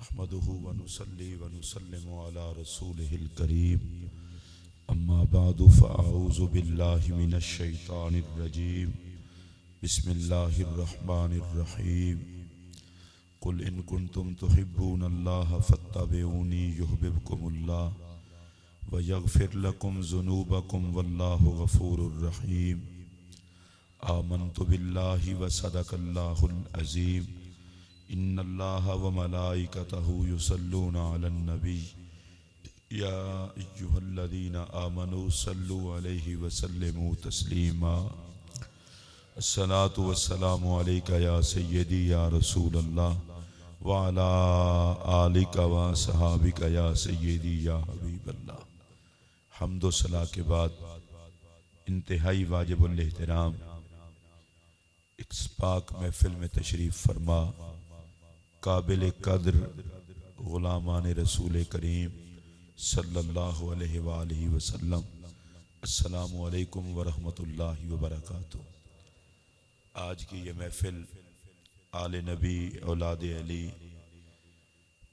नहमदुहु व नुसल्ली व नुसल्लिमु अला रसूलिहिल करीम अम्मा बादु फ़अऊज़ु बिल्लाहि मिनश शैतानिर रजीम बिस्मिल्लाहिर रहमानिर रहीम कुल इन कुंतुम तुहिब्बूनल्लाह फत्तबिऊनी युहब्बुकुमुल्लाह व यग़फिर लकुम ज़ुनूबकुम वल्लाहु गफ़ूरुर रहीम आमन्तु बिल्लाहि व सदक़ल्लाहुल अज़ीम इन्नल्लाहा व मलाइकतहु युसल्लूना अलन नबी या अय्युहल्लज़ीना आमनू सल्लु अलैहि व सल्लिमू तस्लीमा अस्सलातु वस्सलामु अलैका या सय्यदी या रसूलल्लाह व अला आलिका व सहाबिका या सय्यदी या हबीबल्लाह। हम्द व सला के बाद इंतहाई वाजिबुल एहतराम इस पाक महफिल में तशरीफ़ फरमा काबिल कद्र गुलामान रसूल करीम सल्लल्लाहु अलैहि वालैहि वसल्लम, अस्सलामु अलैकुम व रहमतुल्लाहि व बरकातुहू। आज की ये महफिल आले नबी औलाद अली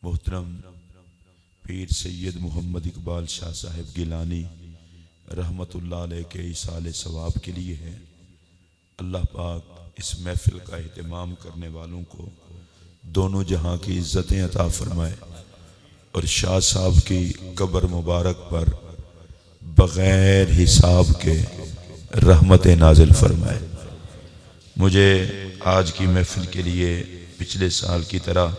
मोहतरम पीर सैयद मोहम्मद इकबाल शाह साहिब गिलानी रहमतुल्लाह अलैह के इसाले सवाब के लिए है। अल्लाह पाक इस महफिल का एहतमाम करने वालों को दोनों जहां की इज्जतें अता फरमाए और शाह साहब की कब्र मुबारक पर बग़ैर हिसाब के रहमतें नाजिल फरमाए। मुझे आज की महफिल के लिए पिछले साल की तरह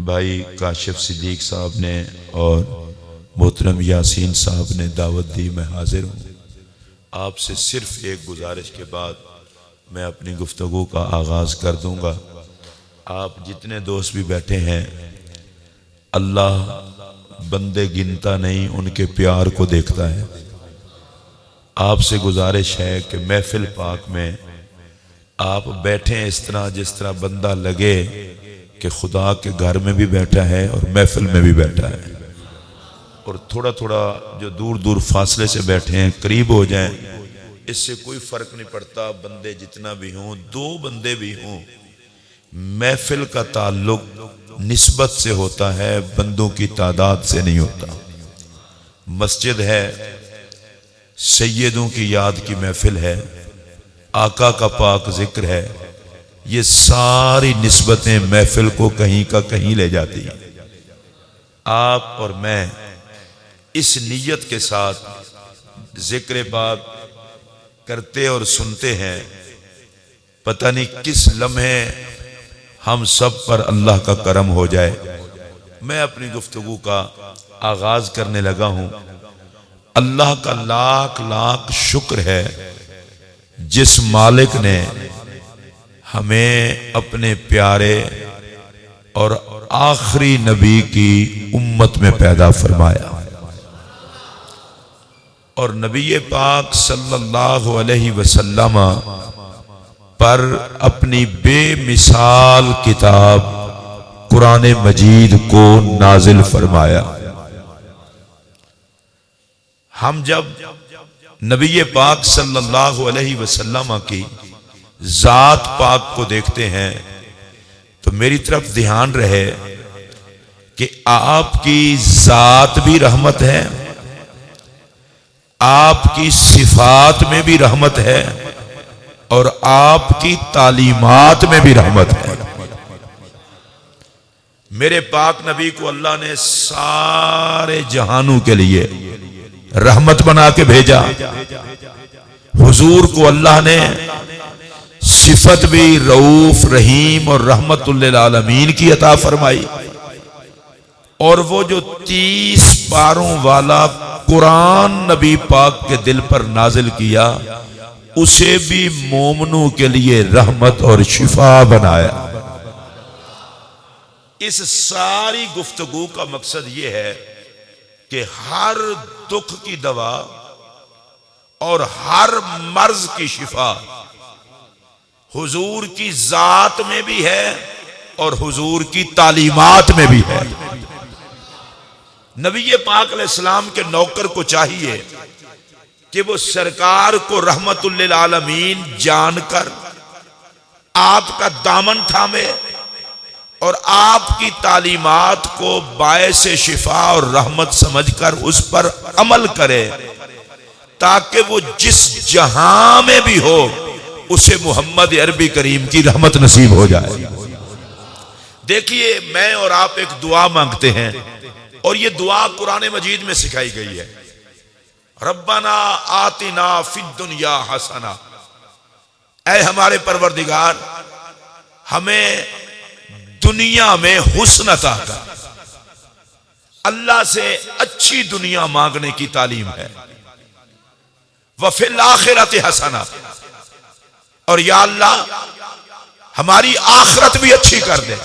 भाई काशिफ सिद्दीक साहब ने और मोहतरम यासीन साहब ने दावत दी, मैं हाजिर हूँ। आपसे सिर्फ एक गुजारिश के बाद मैं अपनी गुफ्तगू का आगाज़ कर दूँगा। आप जितने दोस्त भी बैठे हैं, अल्लाह बंदे गिनता नहीं, उनके प्यार को देखता है। आपसे गुजारिश है कि महफिल पाक में आप बैठें इस तरह जिस तरह बंदा लगे कि खुदा के घर में भी बैठा है और महफिल में भी बैठा है। और थोड़ा थोड़ा जो दूर दूर फासले से बैठे हैं करीब हो जाएं, इससे कोई फर्क नहीं पड़ता। बंदे जितना भी हों, दो बंदे भी हों, महफिल का ताल्लुक निस्बत से होता है, बंदों की तादाद से नहीं होता। मस्जिद है, सैयदों की याद की महफिल है, आका का पाक जिक्र है, ये सारी निस्बतें महफिल को कहीं का कहीं ले जाती हैं। आप और मैं इस नीयत के साथ जिक्र पाक करते और सुनते हैं, पता नहीं किस लम्हे हम सब पर अल्लाह का करम हो जाए। मैं अपनी गुफ्तगू का आगाज करने लगा हूं। अल्लाह का लाख लाख शुक्र है जिस मालिक ने हमें अपने प्यारे और आखिरी नबी की उम्मत में पैदा फरमाया और नबी पाक सल्लल्लाहु अलैहि वसल्लम पर अपनी बेमिसाल किताब कुरान मजीद को नाजिल फरमाया। हम जब नबी पाक सल्लल्लाहु अलैहि वसल्लम की जात पाक को देखते हैं तो मेरी तरफ ध्यान रहे कि आपकी जात भी रहमत है, आपकी सिफात में भी रहमत है और आपकी तालीमात में भी रहमत है। मेरे पाक नबी को अल्लाह ने सारे जहानों के लिए रहमत बना के भेजा। हुजूर को अल्लाह ने सिफत भी रऊफ रहीम और रहमतुल लिल आलमीन की अता फरमाई और वो जो 30 पारों वाला कुरान नबी पाक के दिल पर नाजिल किया, उसे भी मोमनों के लिए रहमत और शिफा बनाया। इस सारी गुफ्तगू का मकसद यह है कि हर दुख की दवा और हर मर्ज की शिफा हुजूर की जात में भी है और हुजूर की तालीमात में भी है। नबी पाक अलैहिस्सलाम के नौकर को चाहिए कि वो सरकार को रहमतुल लिल आलमीन जानकर आपका दामन थामे और आपकी तालीमात को बायस शिफा और रहमत समझकर उस पर अमल करे, ताकि वो जिस जहां में भी हो उसे मोहम्मद अरबी करीम की रहमत नसीब हो जाए। देखिए, मैं और आप एक दुआ मांगते हैं और ये दुआ कुरान मजीद में सिखाई गई है। रब्बना आतिना फिद दुनिया हसना, ऐ हमारे परवरदिगार हमें दुनिया में हुस्न अता कर। अल्लाह से अच्छी दुनिया मांगने की तालीम है। वफिल आखिरत हसना, और या अल्लाह हमारी आखिरत भी अच्छी कर दे।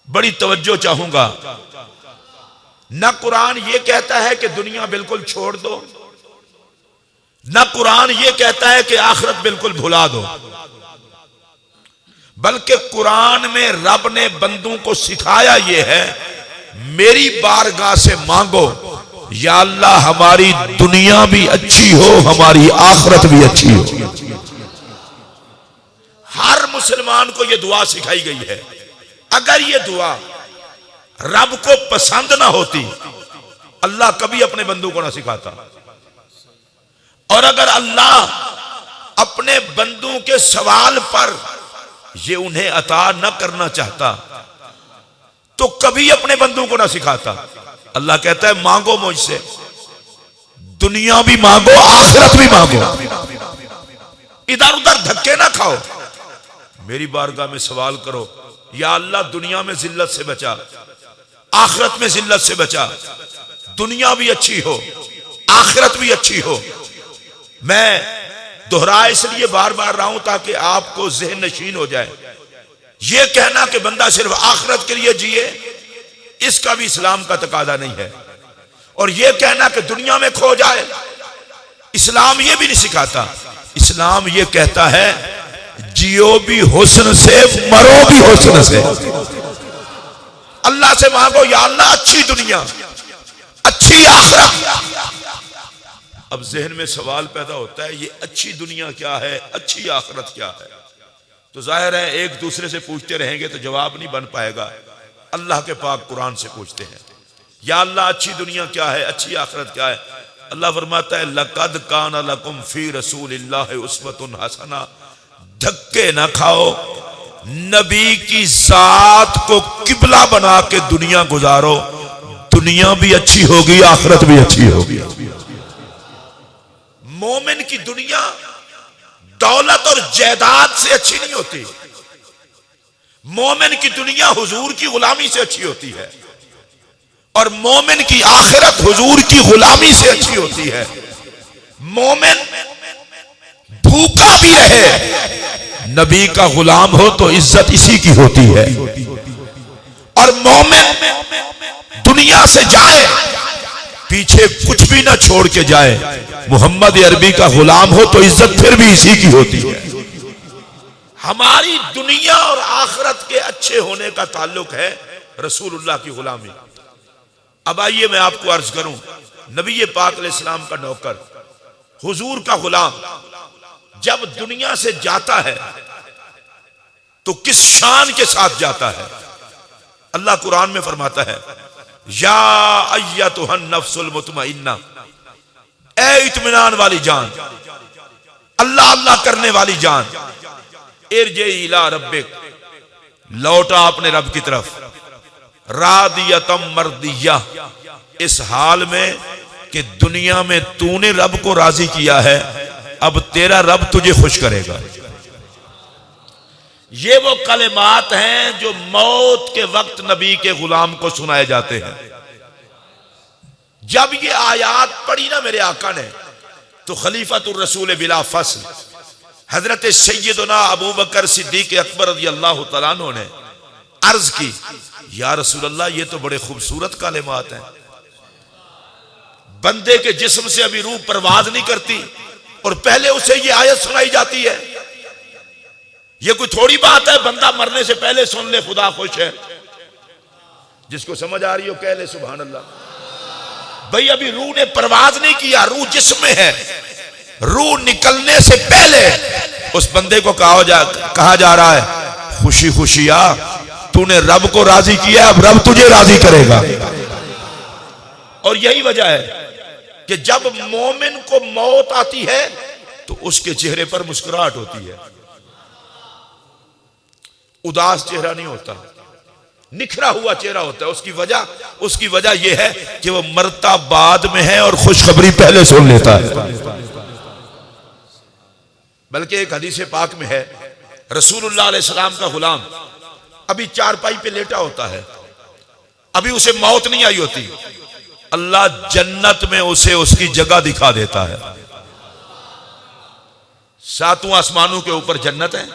बड़ी तवज्जो चाहूंगा, न कुरान ये कहता है कि दुनिया बिल्कुल छोड़ दो, न कुरान ये कहता है कि आखिरत बिल्कुल भुला दो, बल्कि कुरान में रब ने बंदों को सिखाया यह है, मेरी बारगाह से मांगो या अल्लाह हमारी दुनिया भी अच्छी हो, हमारी आखिरत भी अच्छी हो। हर मुसलमान को यह दुआ सिखाई गई है। अगर यह दुआ रब को पसंद ना होती, अल्लाह कभी अपने बंदों को ना सिखाता। और अगर अल्लाह अपने बंदों के सवाल पर ये उन्हें अता न करना चाहता तो कभी अपने बंदों को ना सिखाता। अल्लाह कहता है मांगो मुझसे, दुनिया भी मांगो, आखिरत भी मांगो, इधर उधर धक्के ना खाओ, मेरी बारगाह में सवाल करो, या अल्लाह दुनिया में जिल्लत से बचा, आखिरत में जिल्लत से बचा, दुनिया भी अच्छी हो, आखिरत भी अच्छी हो। मैं दोहरा इसलिए बार बार रहा हूं ताकि आपको ज़हन नशीन हो जाए। यह कहना कि बंदा सिर्फ आखिरत के लिए जिए, इसका भी इस्लाम का तकादा नहीं है। और यह कहना कि दुनिया में खो जाए, इस्लाम यह भी नहीं सिखाता। इस्लाम यह कहता है जियो भी हुस्न से, मरो भी हुस्न से। अल्लाह से मांगो या अल्लाह अच्छी दुनिया, अच्छी आखिरत। अब जहन में सवाल पैदा होता है, ये अच्छी दुनिया क्या है, अच्छी आखिरत क्या है? तो जाहिर है एक दूसरे से पूछते रहेंगे तो जवाब नहीं बन पाएगा। अल्लाह के पाक कुरान से पूछते हैं, या अल्लाह अच्छी दुनिया क्या है, अच्छी आखिरत क्या है? अल्लाह फरमाता है लक़द कान लकुम फी रसूलिल्लाहि उस्वतुन हसना। धक्के ना खाओ, नबी की जात को किबला बना के दुनिया गुजारो, दुनिया भी अच्छी होगी, आखिरत भी अच्छी होगी। मोमिन की दुनिया दौलत और जायदाद से अच्छी नहीं होती। मोमिन की दुनिया हुजूर की गुलामी से अच्छी होती है, और मोमिन की आखिरत हुजूर की गुलामी से अच्छी होती है। मोमिन भूखा भी रहे, नबी का गुलाम हो तो इज्जत इसी की होती है। और मोमिन दुनिया से जाए, पीछे कुछ भी ना छोड़ के जाए, मोहम्मद अरबी का गुलाम हो तो इज्जत फिर भी इसी की होती है। हमारी दुनिया और आखिरत के अच्छे होने का ताल्लुक है रसूलुल्लाह की गुलामी। अब आइए मैं आपको अर्ज करूं, नबी पाक अलैहिस्सलाम का नौकर, हुजूर का गुलाम जब दुनिया से जाता है तो किस शान के साथ जाता है? अल्लाह कुरान में फरमाता है या अय्यतुहन नफ्सुल मुतमइन्ना, ए इत्मीनान वाली जान, अल्लाह अल्लाह करने वाली जान, इरजी इला रब्बिक, लौटा अपने रब की तरफ, रादियतम मर्दिया, इस हाल में कि दुनिया में तूने रब को राजी किया है, अब तेरा रब तुझे खुश करेगा। ये वो कलिमात हैं जो मौत के वक्त नबी के गुलाम को सुनाए जाते हैं। जब ये आयात पढ़ी ना मेरे आका ने, तो खलीफतुर रसूल बिला फसल हजरत सैयदना अबू बकर सिद्दीक अकबर रज़ियल्लाहु तआला अन्हु ने अर्ज की, या रसूल अल्लाह ये तो बड़े खूबसूरत कलिमात हैं। बंदे के जिस्म से अभी रूह परवाज नहीं करती और पहले उसे ये आयत सुनाई जाती है। ये कोई थोड़ी बात है, बंदा मरने से पहले सुन ले खुदा खुश है। जिसको समझ आ रही हो कह ले सुभान अल्लाह। भाई अभी रूह ने परवाज नहीं किया, रूह जिस्म में है, रूह निकलने से पहले उस बंदे को कहा जा रहा है खुशी खुशी आ, तूने रब को राजी किया, अब रब तुझे राजी करेगा। और यही वजह है कि जब मोमिन को मौत आती है तो उसके चेहरे पर मुस्कुराहट होती है, उदास चेहरा नहीं होता, निखरा हुआ चेहरा होता है। उसकी वजह यह है कि वो मरता बाद में है और खुशखबरी पहले सुन लेता है। बल्कि एक हदीस पाक में है, रसूलुल्लाह अलैहि सलाम का गुलाम अभी चारपाई पे लेटा होता है, अभी उसे मौत नहीं आई होती, अल्लाह जन्नत में उसे उसकी जगह दिखा देता है। सातों आसमानों के ऊपर जन्नत है,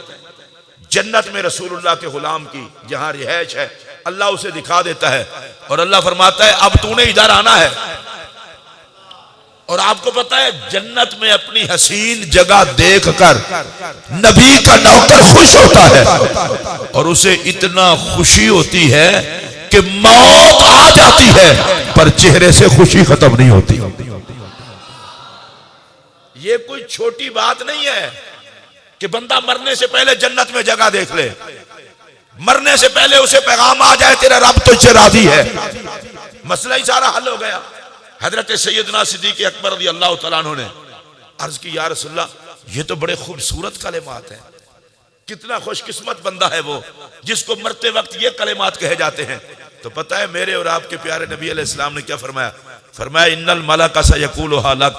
जन्नत में रसूलुल्लाह के गुलाम की जहां रिहाइश है अल्लाह उसे दिखा देता है और अल्लाह फरमाता है अब तूने इधर आना है। और आपको पता है जन्नत में अपनी हसीन जगह देखकर नबी का नौकर खुश होता है और उसे इतना खुशी होती है कि मौत आ जाती है पर चेहरे से खुशी खत्म नहीं होती। ये कोई छोटी बात नहीं है कि बंदा मरने से पहले जन्नत में जगह देख ले, मरने से पहले उसे पैगाम आ जाए तेरा रब तुझसे राजी है, मसला ही सारा हल हो गया। हजरत सैयदना सिद्दीक़ अकबर रज़ी अल्लाह तआला अन्हु ने अर्ज की, या रसूलल्लाह ये तो बड़े खूबसूरत कलेमात हैं, कितना खुशकिस्मत बंदा है वो जिसको मरते वक्त ये कलेमात कहे जाते हैं। तो पता है मेरे और आपके प्यारे नबी अलैहिस्सलाम ने क्या फरमाया? फरमाया इन्नल मलाका सयक़ूलुहा लक,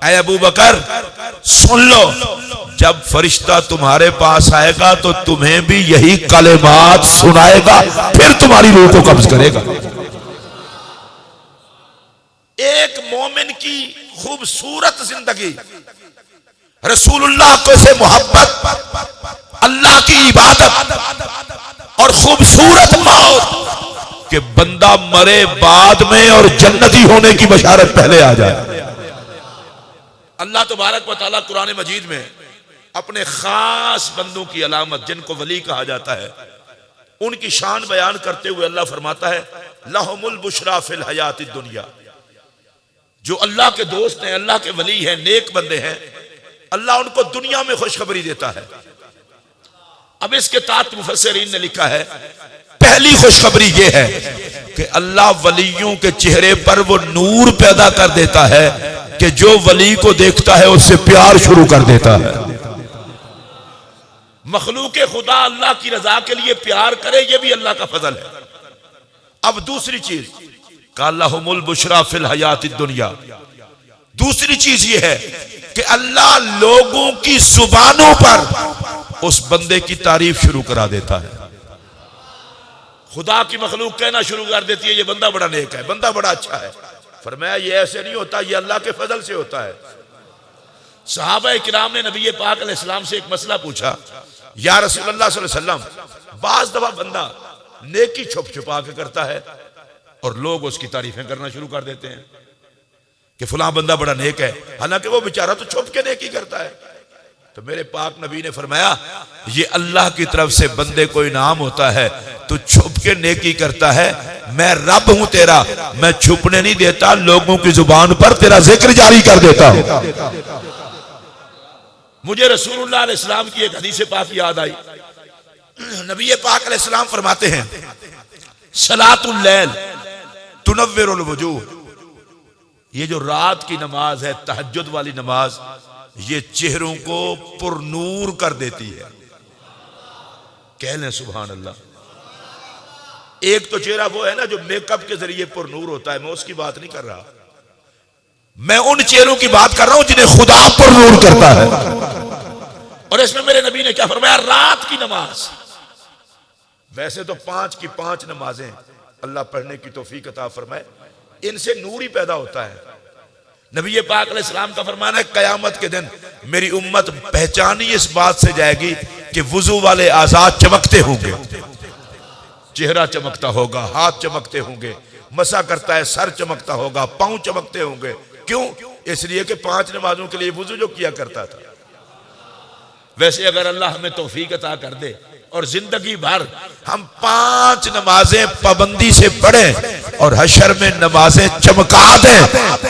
ऐ अबू बकर सुन लो, जब फरिश्ता तुम्हारे पास आएगा तो तुम्हें भी यही कलेमात सुनाएगा, फिर तुम्हारी रूह को कब्ज करेगा। एक मोमिन की खूबसूरत जिंदगी, रसूलुल्लाह को से मोहब्बत, अल्लाह की इबादत और खूबसूरत मौत कि बंदा मरे बाद में और जन्नती होने की बशारत पहले आ जाए। अल्लाह तबारक व तआला कुरान मजीद में अपने खास बंदों की अलामत जिनको वली कहा जाता है उनकी शान बयान करते हुए अल्लाह फरमाता है लहुमुल बुशरा फिल हयातिद दुनिया, जो अल्लाह के दोस्त हैं, अल्लाह के वली हैं, नेक बंदे हैं, अल्लाह उनको दुनिया में खुशखबरी देता है। अब इसके तात मुफस्सिरीन ने लिखा है पहली खुशखबरी यह है कि अल्लाह वलियों के चेहरे पर वो नूर पैदा कर देता है कि जो वली को देखता है उससे प्यार शुरू कर देता है। मखलूक खुदा अल्लाह की रजा के लिए प्यार करे, ये भी अल्लाह का फजल है। अब दूसरी चीज लहुमुल बुशरा फिल हयातिद दुनिया, दूसरी चीज यह है कि अल्लाह लोगों की जुबानों पर उस बंदे की तारीफ शुरू करा देता है। खुदा की मखलूक कहना शुरू कर देती है ये बंदा बड़ा नेक है, बंदा बड़ा अच्छा है। फरमाया ये ऐसे नहीं होता, ये अल्लाह के फजल से होता है। सहाबा किराम ने नबी पाक अलैहिस्सलाम से एक मसला पूछा, या रसूलुल्लाह सल्लल्लाहु अलैहि वसल्लम बाज दफा बंदा नेकी छुप छुपा के करता है और लोग उसकी तारीफें करना शुरू कर देते हैं कि फलां बंदा बड़ा नेक है, हालांकि वो बेचारा तो छुप के नेकी करता है। तो मेरे पाक नबी ने फरमाया ये अल्लाह की तरफ से बंदे को इनाम होता है, तू छुप के नेकी करता है, मैं रब हूं तेरा, मैं छुपने नहीं देता, लोगों की जुबान पर तेरा जिक्र जारी कर देता हूं। मुझे रसूलुल्लाह अलैहिस्सलाम की एक हदीस पाक याद आई। नबी पाक अलैहिस्सलाम फरमाते हैं सलातुल लैल तुनव्विरुल वजूह, ये जो रात की नमाज है, तहज्जुद वाली नमाज, ये चेहरों को पुरनूर कर देती है। कह लें सुभान अल्लाह। एक तो चेहरा वो है ना जो मेकअप के जरिए पुरनूर होता है, मैं उसकी बात नहीं कर रहा, मैं उन चेहरों की बात कर रहा हूं जिन्हें खुदा पुरनूर करता है। और इसमें मेरे नबी ने क्या फरमाया? रात की नमाज, वैसे तो 5 की 5 नमाजें अल्लाह पढ़ने की तौफीक अता फरमाए, इनसे नूर ही पैदा होता है। नबी पाक अलैहिस्सलाम का फरमाना है कयामत के दिन मेरी उम्मत पहचानी इस बात से जाएगी कि वुजू वाले आजाद चमकते होंगे, चेहरा चमकता होगा, हाथ चमकते होंगे, मसा करता है सर चमकता होगा, पांव चमकते होंगे। क्यों? इसलिए कि 5 नमाजों के लिए वुजू जो किया करता था। वैसे अगर अल्लाह हमें तौफीक अता कर दे और जिंदगी भर हम 5 नमाजें पाबंदी से पढ़ें और हशर में नमाजें चमका दें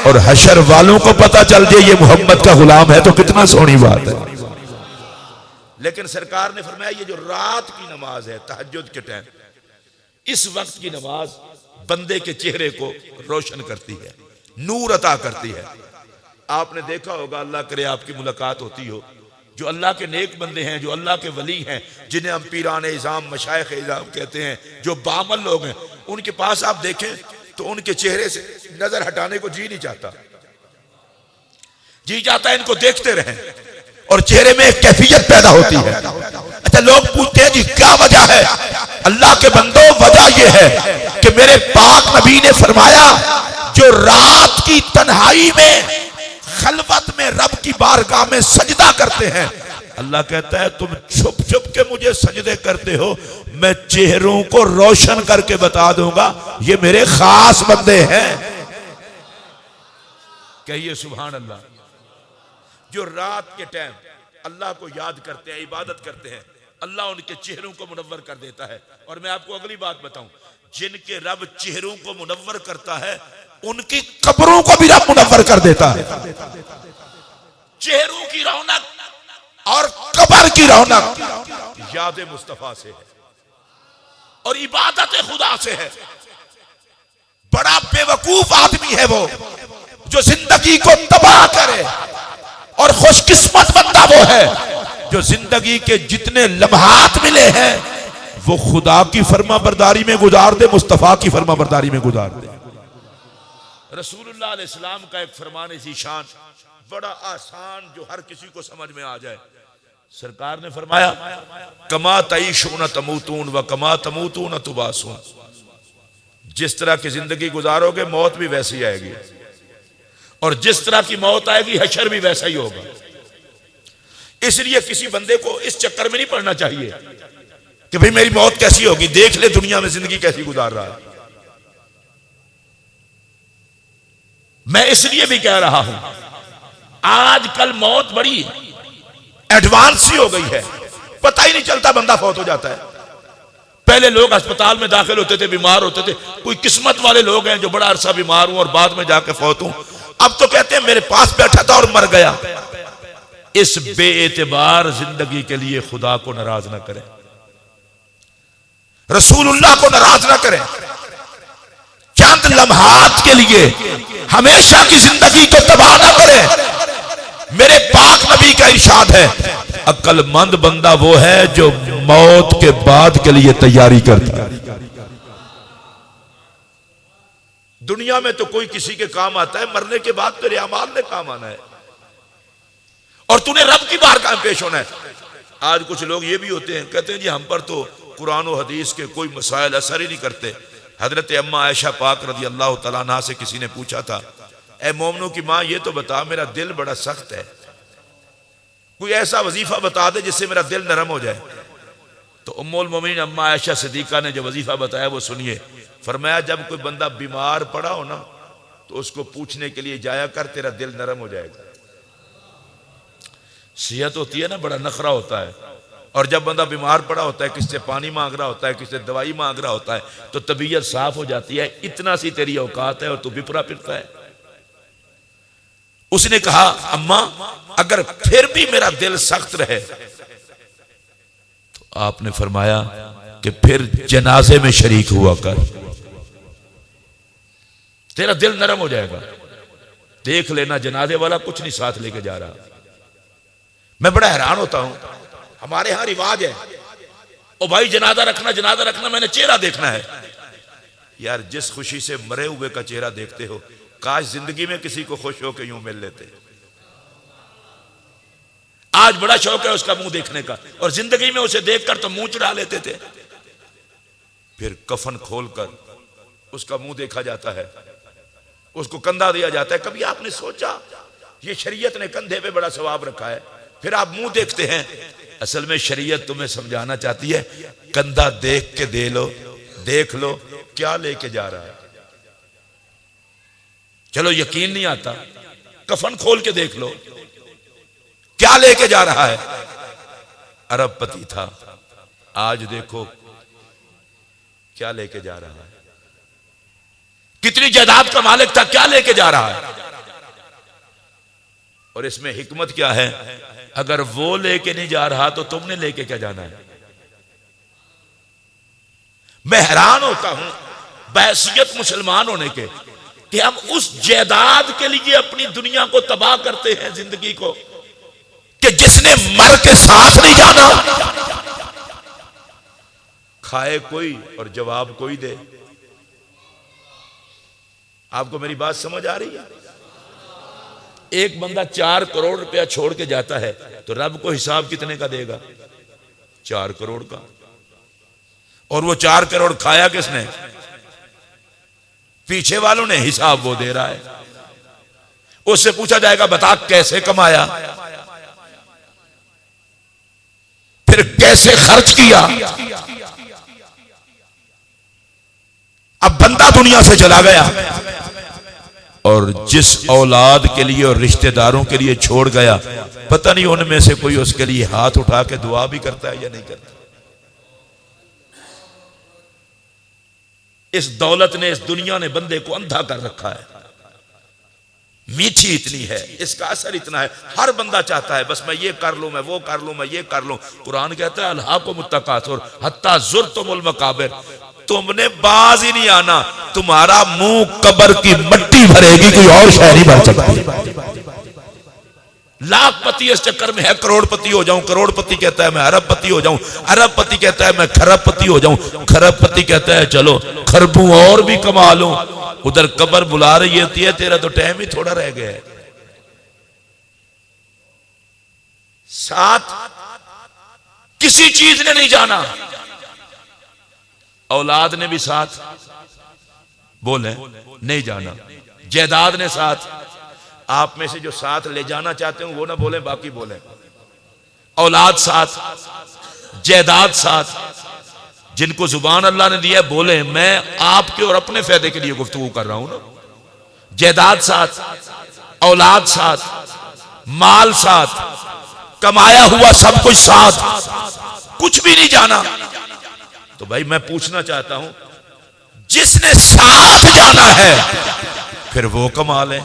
और हशर वालों को पता चल जाए ये मोहम्मद का गुलाम है, तो कितना सोहनी बात है। लेकिन सरकार ने फरमाया ये जो रात की नमाज है तहज्जुद के टाइम, इस वक्त की नमाज बंदे के चेहरे को रोशन करती है, नूर अता करती है। आपने देखा होगा, अल्लाह करे आपकी मुलाकात होती हो, जो अल्लाह के नेक बंदे हैं, जो अल्लाह के वली हैं, जिन्हें हम पीरान इज़ाम मशाइख इज़ाम कहते हैं, जो बामल लोग हैं, उनके पास आप देखें तो उनके चेहरे से नजर हटाने को जी नहीं चाहता, जी चाहता है इनको देखते रहें, और चेहरे में एक कैफियत पैदा होती है। अच्छा, लोग पूछते हैं जी क्या वजह है? अल्लाह के बंदो, वजह यह है कि मेरे पाक नबी ने फरमाया जो रात की तन्हाई में खलवत में रब की बारगाह में सजदा करते हैं, अल्लाह कहता है तुम छुप छुप के मुझे सजदे करते हो, मैं चेहरों को रोशन करके बता दूंगा ये मेरे खास बंदे हैं। कहिए सुभान अल्लाह। जो रात के टाइम अल्लाह को याद करते हैं, इबादत करते हैं, अल्लाह उनके चेहरों को मुनव्वर कर देता है। और मैं आपको अगली बात बताऊं, जिनके रब चेहरों को मुनव्वर करता है उनकी कब्रों को भी रब मुनव्वर कर देता है। चेहरों की रौनक और कब्र की रौनक याद मुस्तफा से है और इबादत खुदा से है। बड़ा बेवकूफ आदमी है वो जो जिंदगी को तबाह करे, और खुशकिस्मत बंदा वो है जो जिंदगी के जितने लम्हात मिले हैं वो खुदा की फर्माबरदारी में गुजार दे, मुस्तफा की फर्माबरदारी में गुजार दे। रसूलुल्लाह अलैहि सलाम का एक फरमान ज़ीशान बड़ा आसान जो हर किसी को समझ में आ जाए। सरकार ने फरमाया कमा तईशून तमूतून व कमा तमूतून तुबासून, जिस तरह की जिंदगी गुजारोगे मौत भी वैसी ही आएगी, और जिस तरह की मौत आएगी हशर भी वैसा ही होगा। इसलिए किसी बंदे को इस चक्कर में नहीं पड़ना चाहिए कि भाई मेरी मौत कैसी होगी, देख ले दुनिया में जिंदगी कैसी गुजार रहा है। मैं इसलिए भी कह रहा हूं आजकल मौत बड़ी एडवांस ही हो गई है, पता ही नहीं चलता, बंदा फौत हो जाता है। पहले लोग अस्पताल में दाखिल होते थे, बीमार होते थे, कोई किस्मत वाले लोग हैं जो बड़ा अरसा बीमार हूं और बाद में जाके फौत हूं। अब तो कहते हैं मेरे पास बैठा था और मर गया। इस बेएतबार जिंदगी के लिए खुदा को नाराज ना करें, रसूलुल्लाह को नाराज ना करें। चंद लम्हात के लिए हमेशा की जिंदगी को तबाह ना करें। मेरे पाक नबी का इरशाद है अक्लमंद बंदा वो है जो मौत के बाद के लिए तैयारी करता है। दुनिया में तो कोई किसी के काम आता है, मरने के बाद तेरे अमाल ने काम आना है और तूने रब की बारगाह में पेश होना है। आज कुछ लोग ये भी होते हैं, कहते हैं जी हम पर तो कुरान और हदीस के कोई मसाइल असर ही नहीं करते। हजरत अम्मा आयशा पाक रज़ी अल्लाह तआला अन्हा से किसी ने पूछा था, ए मोमनों की माँ ये तो बता मेरा दिल बड़ा सख्त है, कोई ऐसा वजीफा बता दे जिससे मेरा दिल नरम हो जाए। तो उम्मुल मोमिनीन अम्मा आयशा सिद्दीका ने जो वजीफा बताया वो सुनिए। फरमाया जब कोई बंदा बीमार पड़ा हो ना तो उसको पूछने के लिए जाया कर, तेरा दिल नरम हो जाएगा। सेहत होती है ना, बड़ा नखरा होता है, और जब बंदा बीमार पड़ा होता है, किससे पानी मांग रहा होता है, किससे दवाई मांग रहा होता है, तो तबीयत साफ हो जाती है। इतना सी तेरी औकात है और तू बिपरा फिरता है। उसने कहा अम्मा अगर फिर भी मेरा दिल सख्त रहे, तो आपने फरमाया कि फिर जनाजे में शरीक हुआ कर, तेरा दिल नरम हो जाएगा। देख लेना जनाजे वाला कुछ नहीं साथ लेके जा रहा। मैं बड़ा हैरान होता हूं, हमारे यहां रिवाज है ओ भाई जनाजा रखना, मैंने चेहरा देखना है। यार जिस खुशी से मरे हुए का चेहरा देखते हो, काश जिंदगी में किसी को खुश होकर यूं मिल लेते। आज बड़ा शौक है उसका मुंह देखने का, और जिंदगी में उसे देखकर तो मुंह चढ़ा लेते थे। फिर कफन खोलकर उसका मुंह देखा जाता है, उसको कंधा दिया जाता है। कभी आपने सोचा ये शरीयत ने कंधे पे बड़ा सवाब रखा है, फिर आप मुंह देखते हैं। असल में शरीयत तुम्हें समझाना चाहती है कंधा देख के देख लो क्या लेके जा रहा है। चलो यकीन नहीं आता, कफन खोल के देख लो क्या लेके जा रहा है। अरबपति था, आज देखो क्या लेके जा रहा है। कितनी जायदाद का मालिक था, क्या लेके जा रहा है। और इसमें हिकमत क्या है, अगर वो लेके नहीं जा रहा तो तुमने लेके क्या जाना है। मैं हैरान होता हूं बहैसियत मुसलमान होने के कि हम उस जायदाद के लिए अपनी दुनिया को तबाह करते हैं, जिंदगी को, कि जिसने मर के साथ नहीं जाना। खाए कोई और जवाब कोई दे। आपको मेरी बात समझ आ रही है? एक बंदा 4 करोड़ रुपया छोड़ के जाता है तो रब को हिसाब कितने का देगा? 4 करोड़ का। और वो 4 करोड़ खाया किसने? पीछे वालों ने। हिसाब वो दे रहा है। उससे पूछा जाएगा बता कैसे कमाया, फिर कैसे खर्च किया। अब बंदा दुनिया से चला गया और जिस औलाद के लिए और रिश्तेदारों के लिए छोड़ गया, पता नहीं उनमें से कोई उसके लिए हाथ उठा के दुआ भी करता है या नहीं करता। इस दौलत ने, इस दुनिया ने बंदे को अंधा कर रखा है। मीठी इतनी है, इसका असर इतना है। हर बंदा चाहता है बस मैं ये कर लूं, मैं वो कर लूं, मैं ये कर लूं। कुरान कहता है अल्हाकुमुत तकासुर हत्ता ज़ुरतुमुल मकाबिर। तुमने बाज ही नहीं आना, तुम्हारा मुंह कब्र की मिट्टी भरेगी, कोई और शय नहीं भर सकती। लाखपति इस चक्कर में है करोड़पति हो जाऊं, करोड़पति कहता है मैं अरबपति हो जाऊं, अरबपति कहता है मैं खरबपति हो जाऊं, खरबपति कहता है चलो खरबू और भी कमा लूं। उधर कब्र बुला रही होती है, तेरा तो टाइम ही थोड़ा रह गया है। साथ किसी चीज ने नहीं जाना, औलाद ने भी साथ बोले नहीं जाना, जायदाद ने साथ। आप में से जो साथ ले जाना चाहते हो वो ना बोले, बाकी बोले। औलाद साथ, जायदाद साथ, जिनको जुबान अल्लाह ने दिया बोले मैं आपके और अपने फायदे के लिए गुफ्तगू कर रहा हूं ना। जायदाद साथ, औलाद साथ, माल साथ, कमाया हुआ सब कुछ साथ, कुछ भी नहीं जाना। तो भाई मैं पूछना चाहता हूं, जिसने साथ जाना है फिर वो कमा ले।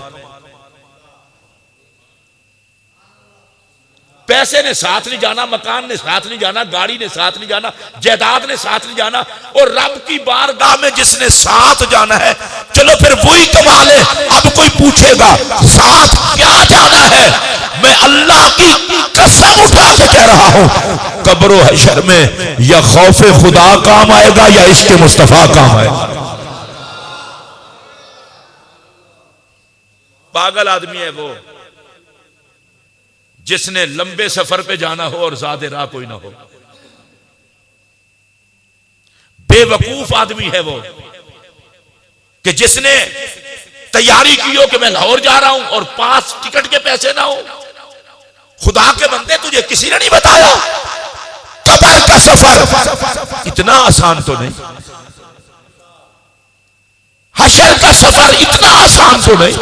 पैसे ने साथ नहीं जाना, मकान ने साथ नहीं जाना, गाड़ी ने साथ नहीं जाना, जायदाद ने साथ नहीं जाना, और रब की बारगाह में जिसने साथ जाना है चलो फिर वही कमा ले। अब कोई पूछेगा साथ क्या जाना है, मैं अल्लाह की कसम उठा के कह रहा हूं, कब्र व हशर में या खौफे खुदा काम आएगा या इश्क़े मुस्तफा काम आएगा। पागल आदमी है वो जिसने लंबे सफर पे जाना हो और ज्यादा राह कोई ना हो। बेवकूफ आदमी है वो कि जिसने तैयारी की हो कि मैं लाहौर जा रहा हूं और पास टिकट के पैसे ना हो। खुदा के बंदे तुझे किसी ने नहीं बताया कब्र का सफर इतना आसान तो नहीं, हशर का सफर इतना आसान तो नहीं।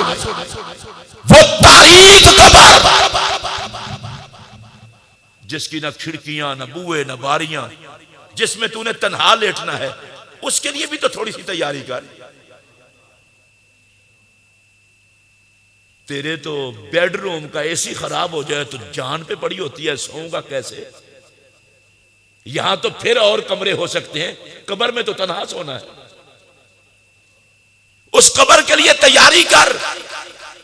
वो तारीख कब्र जिसकी ना खिड़कियां, ना बुए, ना बारियां, जिसमें तूने तन्हा लेटना है, उसके लिए भी तो थोड़ी सी तैयारी कर। तेरे तो बेडरूम का एसी खराब हो जाए तो जान पे पड़ी होती है, सोऊंगा कैसे। यहां तो फिर और कमरे हो सकते हैं, कब्र में तो तन्हा सोना है। उस कब्र के लिए तैयारी कर।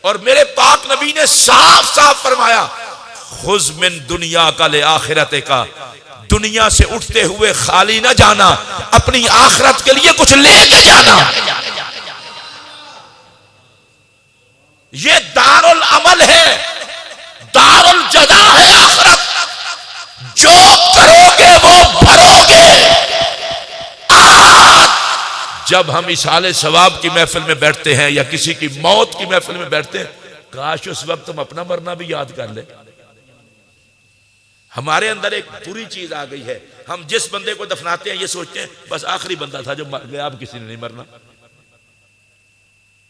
और मेरे पाक नबी ने साफ साफ फरमाया खुज़ मिन दुनिया का ले आखिरत का, दुनिया से उठते हुए खाली ना जाना, अपनी आखिरत के लिए कुछ लेके जाना। ये दारुल अमल है, दारुल जज़ा है आखिरत। जो करोगे वो भरोगे। जब हम इसाले सवाब की महफिल में बैठते हैं या किसी की मौत की महफिल में बैठते हैं, काश उस वक्त हम अपना मरना भी याद कर ले। हमारे अंदर एक बुरी चीज आ गई है, हम जिस बंदे को दफनाते हैं ये सोचते हैं बस आखिरी बंदा था जो मर गया, अब किसी ने नहीं मरना।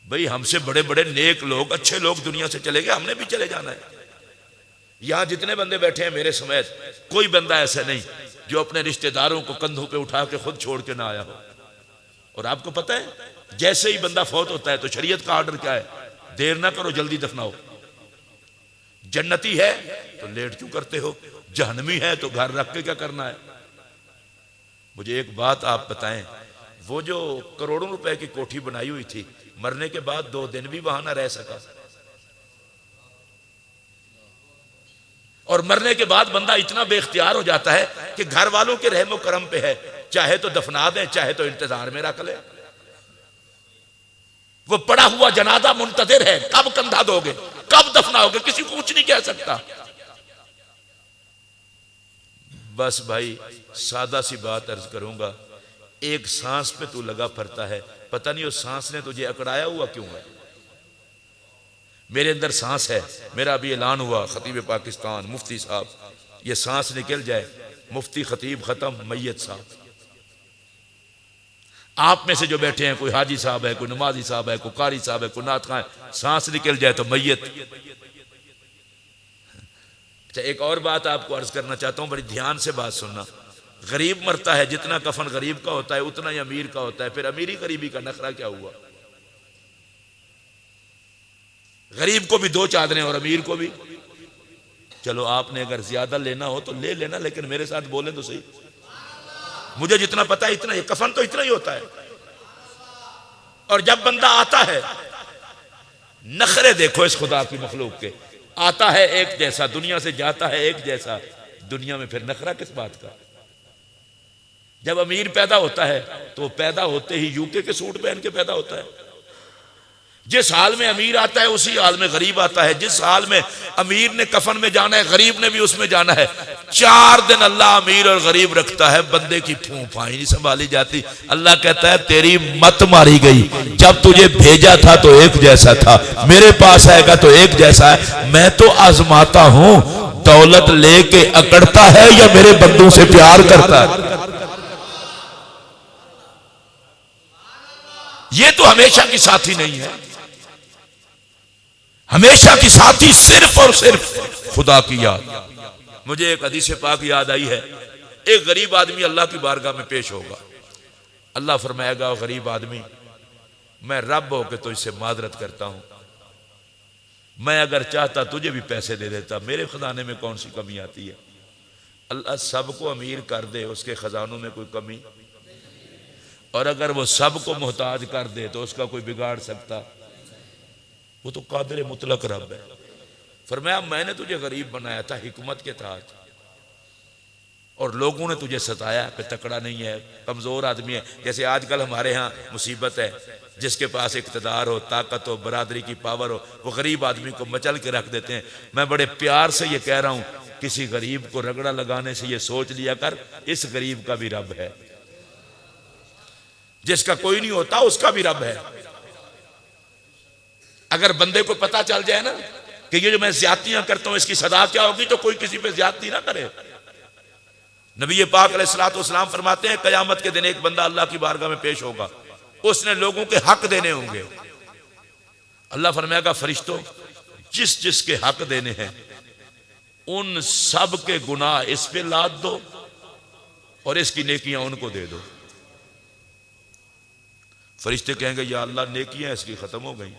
भाई हमसे बड़े बड़े नेक लोग, अच्छे लोग दुनिया से चले गए, हमने भी चले जाना है। यहां जितने बंदे बैठे हैं मेरे समेत, कोई बंदा ऐसा नहीं जो अपने रिश्तेदारों को कंधों पे उठा के खुद छोड़ के ना आया हो। और आपको पता है जैसे ही बंदा फौत होता है तो शरीयत का ऑर्डर क्या है, देर ना करो जल्दी दफनाओ। जन्नती है तो लेट क्यों करते हो, जहन्नमी है तो घर रख के क्या करना है। मुझे एक बात आप बताएं, वो जो करोड़ों रुपए की कोठी बनाई हुई थी, मरने के बाद 2 दिन भी वहां ना रह सका, और मरने के बाद बंदा इतना बेख्तियार हो जाता है कि घर वालों के रहमो करम पे है, चाहे तो दफना दे चाहे तो इंतजार में रख ले। वो पड़ा हुआ जनाजा मुंतजिर है, कब कंधा दोगे, कब दफनाओगे, किसी को कुछ नहीं कह सकता। बस भाई सादा सी बात अर्ज करूंगा, एक सांस पे तू लगा फिरता है, पता नहीं उस सांस ने तुझे अकड़ाया हुआ क्यों है। मेरे अंदर सांस है, मेरा अभी ऐलान हुआ खतीब पाकिस्तान मुफ्ती साहब, ये सांस निकल जाए, मुफ्ती खतीब खत्म, मैयत साहब। आप में से जो बैठे हैं, कोई हाजी साहब है, कोई नमाजी साहब है, कोई कारी साहब है, कोई नात खां है, सांस निकल जाए तो मैयत। अच्छा, एक और बात आपको अर्ज करना चाहता हूं, बड़ी ध्यान से बात सुनना। गरीब मरता है, जितना कफन गरीब का होता है उतना ही अमीर का होता है, फिर अमीरी गरीबी का नखरा क्या हुआ। गरीब को भी 2 चादरें और अमीर को भी। चलो आपने अगर ज्यादा लेना हो तो ले लेना, लेकिन मेरे साथ बोले तो सही। मुझे जितना पता है इतना ही, कफन तो इतना ही होता है। और जब बंदा आता है, नखरे देखो इस खुदा की मखलूक के, आता है एक जैसा, दुनिया से जाता है एक जैसा, दुनिया में फिर नखरा किस बात का। जब अमीर पैदा होता है तो पैदा होते ही यूके के सूट पहन के पैदा होता है। जिस हाल में अमीर आता है उसी हाल में गरीब आता है। जिस हाल में अमीर ने कफन में जाना है, गरीब ने भी उसमें जाना है। 4 दिन अल्लाह अमीर और गरीब रखता है, बंदे की फूफाई नहीं संभाली जाती। अल्लाह कहता है तेरी मत मारी गई, जब तुझे भेजा था तो एक जैसा था, मेरे पास आएगा तो एक जैसा है। मैं तो आजमाता हूं दौलत लेके अकड़ता है या मेरे बंदों से प्यार करता है। ये तो हमेशा की साथी नहीं है। हमेशा की साथी सिर्फ और सिर्फ खुदा की याद। मुझे एक हदीस पाक याद आई है, एक गरीब आदमी अल्लाह की बारगाह में पेश होगा। अल्लाह फरमाएगा, गरीब आदमी मैं रब होकर तो इससे मादरत करता हूं, मैं अगर चाहता तुझे भी पैसे दे देता, मेरे खजाने में कौन सी कमी आती है। अल्लाह सबको अमीर कर दे, उसके खजानों में कोई कमी, और अगर वो सबको मोहताज कर दे तो उसका कोई बिगाड़ सकता। वो तो कादिर मुतलक रब है। फरमाया मैंने तुझे गरीब बनाया था हिकमत के तहत, और लोगों ने तुझे सताया कि तकड़ा नहीं है, कमजोर आदमी है। जैसे आजकल हमारे यहाँ मुसीबत है, जिसके पास इक़्तिदार हो, ताकत हो, बरादरी की पावर हो, वो गरीब आदमी को मचल के रख देते हैं। मैं बड़े प्यार से ये कह रहा हूं, किसी गरीब को रगड़ा लगाने से ये सोच लिया कर, इस गरीब का भी रब है, जिसका कोई नहीं होता उसका भी रब है। अगर बंदे को पता चल जाए ना कि ये जो मैं ज्यादतियां करता हूं इसकी सजा क्या होगी, तो कोई किसी पे ज्यादती ना करे। नबी पाक अलैहिस्सलाम फरमाते हैं, कयामत के दिन एक बंदा अल्लाह की बारगाह में पेश होगा, उसने लोगों के हक देने होंगे। अल्लाह फरमाएगा, फरिश्तों जिस जिसके हक देने हैं उन सब के गुनाह इस पे लाद दो और इसकी नेकियां उनको दे दो। फरिश्ते कहेंगे, या अल्लाह नेकियां इसकी खत्म हो गई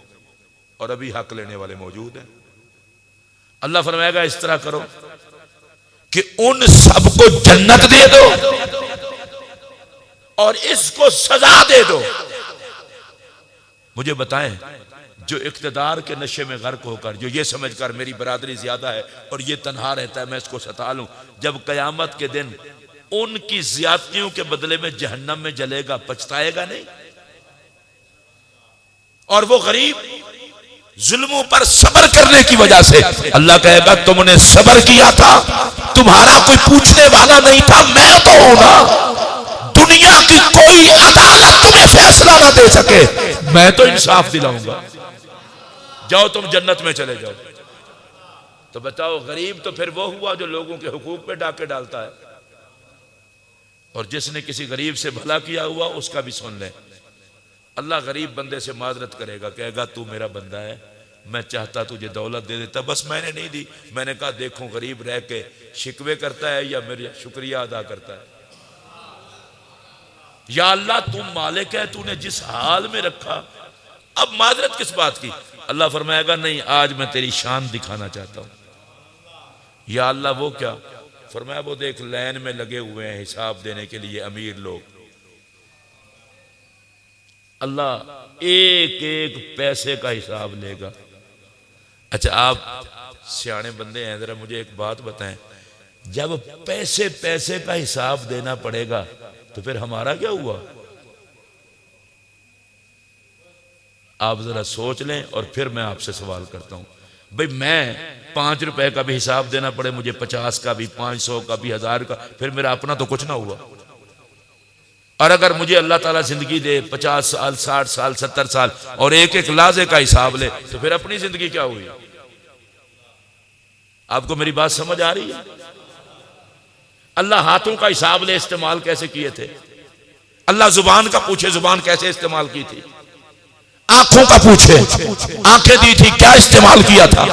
और अभी हक लेने वाले मौजूद हैं। अल्लाह फरमाएगा, इस तरह करो कि उन सबको जन्नत दे दो और इसको सजा दे दो। मुझे बताएं, जो इख्तिदार के नशे में गर्क होकर, जो ये समझकर मेरी बरादरी ज्यादा है और ये तन्हा रहता है, मैं इसको सता लूं, जब कयामत के दिन उनकी ज्यादतियों के बदले में जहन्नम में जलेगा, पछताएगा नहीं। और वो गरीब जुल्मों पर सब्र करने की वजह से अल्लाह कहेगा, तुमने सब्र किया था, तुम्हारा कोई पूछने वाला नहीं था, मैं तो हूं ना। दुनिया की कोई अदालत तुम्हें फैसला ना दे सके, मैं तो इंसाफ दिलाऊंगा। जाओ तुम जन्नत में चले जाओ। तो बताओ, गरीब तो फिर वो हुआ जो लोगों के हुकूक पे डाके डालता है, और जिसने किसी गरीब से भला किया हुआ उसका भी सुन ले। अल्लाह गरीब बंदे से माजरत करेगा, कहेगा तू मेरा बंदा है, मैं चाहता तुझे दौलत दे देता, बस मैंने नहीं दी। मैंने कहा देखो गरीब रह के शिकवे करता है या मेरा शुक्रिया अदा करता है। या अल्लाह तू मालिक है, तूने जिस हाल में रखा, अब माजरत किस बात की। अल्लाह फरमाएगा, नहीं आज मैं तेरी शान दिखाना चाहता हूं। या अल्लाह वो क्या? फरमाया वो देख लाइन में लगे हुए हैं हिसाब देने के लिए अमीर लोग। अल्लाह एक एक पैसे का हिसाब लेगा। अच्छा आप सियाने बंदे हैं, जरा मुझे एक बात बताएं, जब पैसे पैसे का हिसाब देना पड़ेगा तो फिर हमारा क्या हुआ? आप जरा सोच लें और फिर मैं आपसे सवाल करता हूं। भाई मैं 5 रुपए का भी हिसाब देना पड़े मुझे, 50 का भी, 500 का भी, 1000 का, फिर मेरा अपना तो कुछ ना हुआ। और अगर मुझे अल्लाह ताला जिंदगी दे 50 साल, 60 साल, 70 साल और एक एक लाजे का हिसाब ले तो फिर अपनी जिंदगी क्या हुई? आपको मेरी बात समझ आ रही है? अल्लाह हाथों का हिसाब ले इस्तेमाल कैसे किए थे? अल्लाह जुबान का पूछे जुबान कैसे इस्तेमाल की थी? आंखों का पूछे आंखें दी थी क्या इस्तेमाल किया था?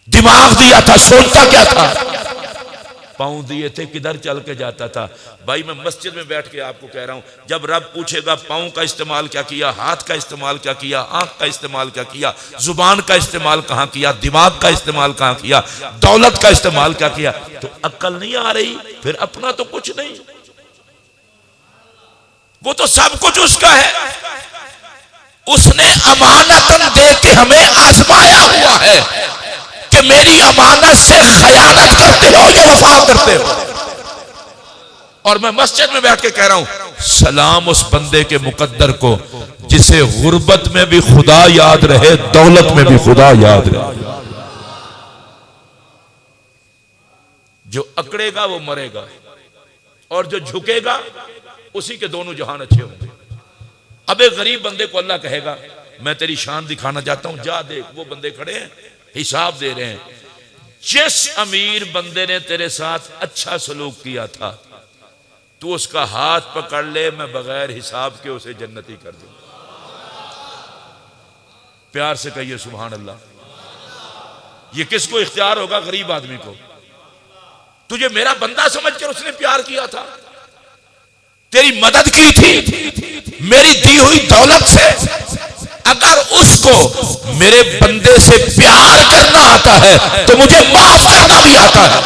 दिमाग दिया था सोचता क्या था? पांव दिए थे किधर चल के जाता था? भाई मैं मस्जिद में बैठ के आपको कह रहा हूं, जब रब पूछेगा पांव का इस्तेमाल क्या किया, हाथ का इस्तेमाल क्या किया, आंख का इस्तेमाल क्या किया, जुबान का इस्तेमाल कहां किया, दिमाग का इस्तेमाल कहां किया, दौलत का इस्तेमाल क्या किया, तो अक्ल नहीं आ रही, फिर अपना तो कुछ नहीं, वो तो सब कुछ उसका है। उसने अमानतन दे के हमें आजमाया हुआ है कि मेरी अमानत से खयानत करते हो या वफा करते हो। और मैं मस्जिद में बैठ के कह रहा हूं, सलाम उस बंदे के मुकद्दर को जिसे गुर्बत में भी खुदा याद रहे, दौलत में भी खुदा याद रहे। जो अकड़ेगा वो मरेगा और जो झुकेगा उसी के दोनों जहान अच्छे होंगे। अब एक गरीब बंदे को अल्लाह कहेगा मैं तेरी शान दिखाना चाहता हूं, जा देख वो बंदे खड़े हैं हिसाब दे रहे हैं। जिस अमीर बंदे ने तेरे साथ अच्छा सलूक किया था तू उसका हाथ पकड़ ले, मैं बगैर हिसाब के उसे जन्नती कर दूंगा। प्यार से कहिए सुभान अल्लाह। ये किसको इख्तियार होगा? गरीब आदमी को। तुझे मेरा बंदा समझकर उसने प्यार किया था, तेरी मदद की थी मेरी दी हुई दौलत से। अगर उसको मेरे बंदे से प्यार करना आता है तो मुझे माफ करना भी आता है।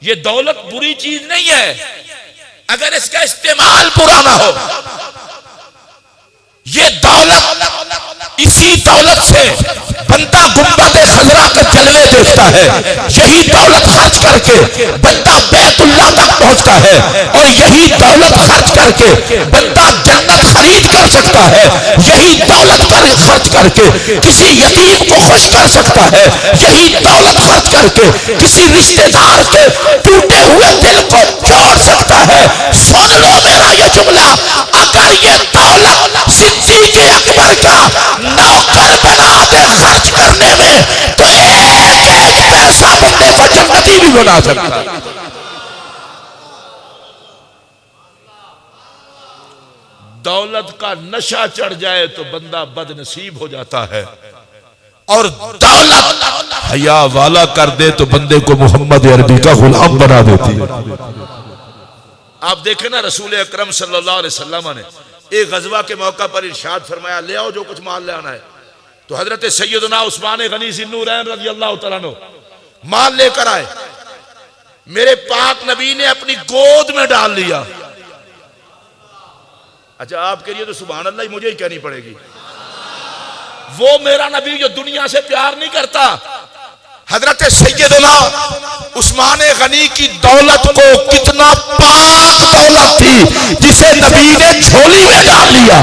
ये दौलत बुरी चीज नहीं है अगर इसका इस्तेमाल बुरा ना हो। ये दौलत, इसी दौलत से बंदा गुंबद खजरा के जलवे देखता है, यही दौलत खर्च करके बंदा बैतुल्लाह तक पहुंचता है, और यही दौलत खर्च करके बंदा जन्नत खरीद कर सकता है, यही दौलत खर्च करके किसी यतीम को खुश कर सकता है, यही दौलत खर्च करके किसी रिश्तेदार के टूटे हुए दिल को जोड़ सकता है। सुन लो मेरा ये जुमला, अगर ये दौलत सिद्दीक़ अकबर का नौकर बना दे खर्च करने में तो एक एक पैसा बंदे को जन्नती भी बना सकता है। दौलत का नशा चढ़ जाए तो बंदा बदनसीब हो जाता है, और दौलत हया वाला कर दे तो बंदे को मोहम्मद अरबी का गुलाम बना देती है। आप देखें ना, रसूल अकरम सल्लल्लाहु अलैहि वसल्लम ने एक गजवा के मौका पर इरशाद फरमाया, ले आओ जो कुछ माल ले आना है। तो हजरत सैयदना उस्मान गनी ज़िन्नूरैन रज़ियल्लाहु तआला अन्हु माल लेकर आए, मेरे पाक नबी ने अपनी गोद में डाल लिया। अच्छा आपके लिए तो सुभान अल्लाह मुझे ही कहनी पड़ेगी। वो मेरा नबी जो दुनिया से प्यार नहीं करता, हजरत सैयदना उस्मान गनी की दौलत को, कितना पाक दौलत थी जिसे नबी ने झोली में डाल लिया।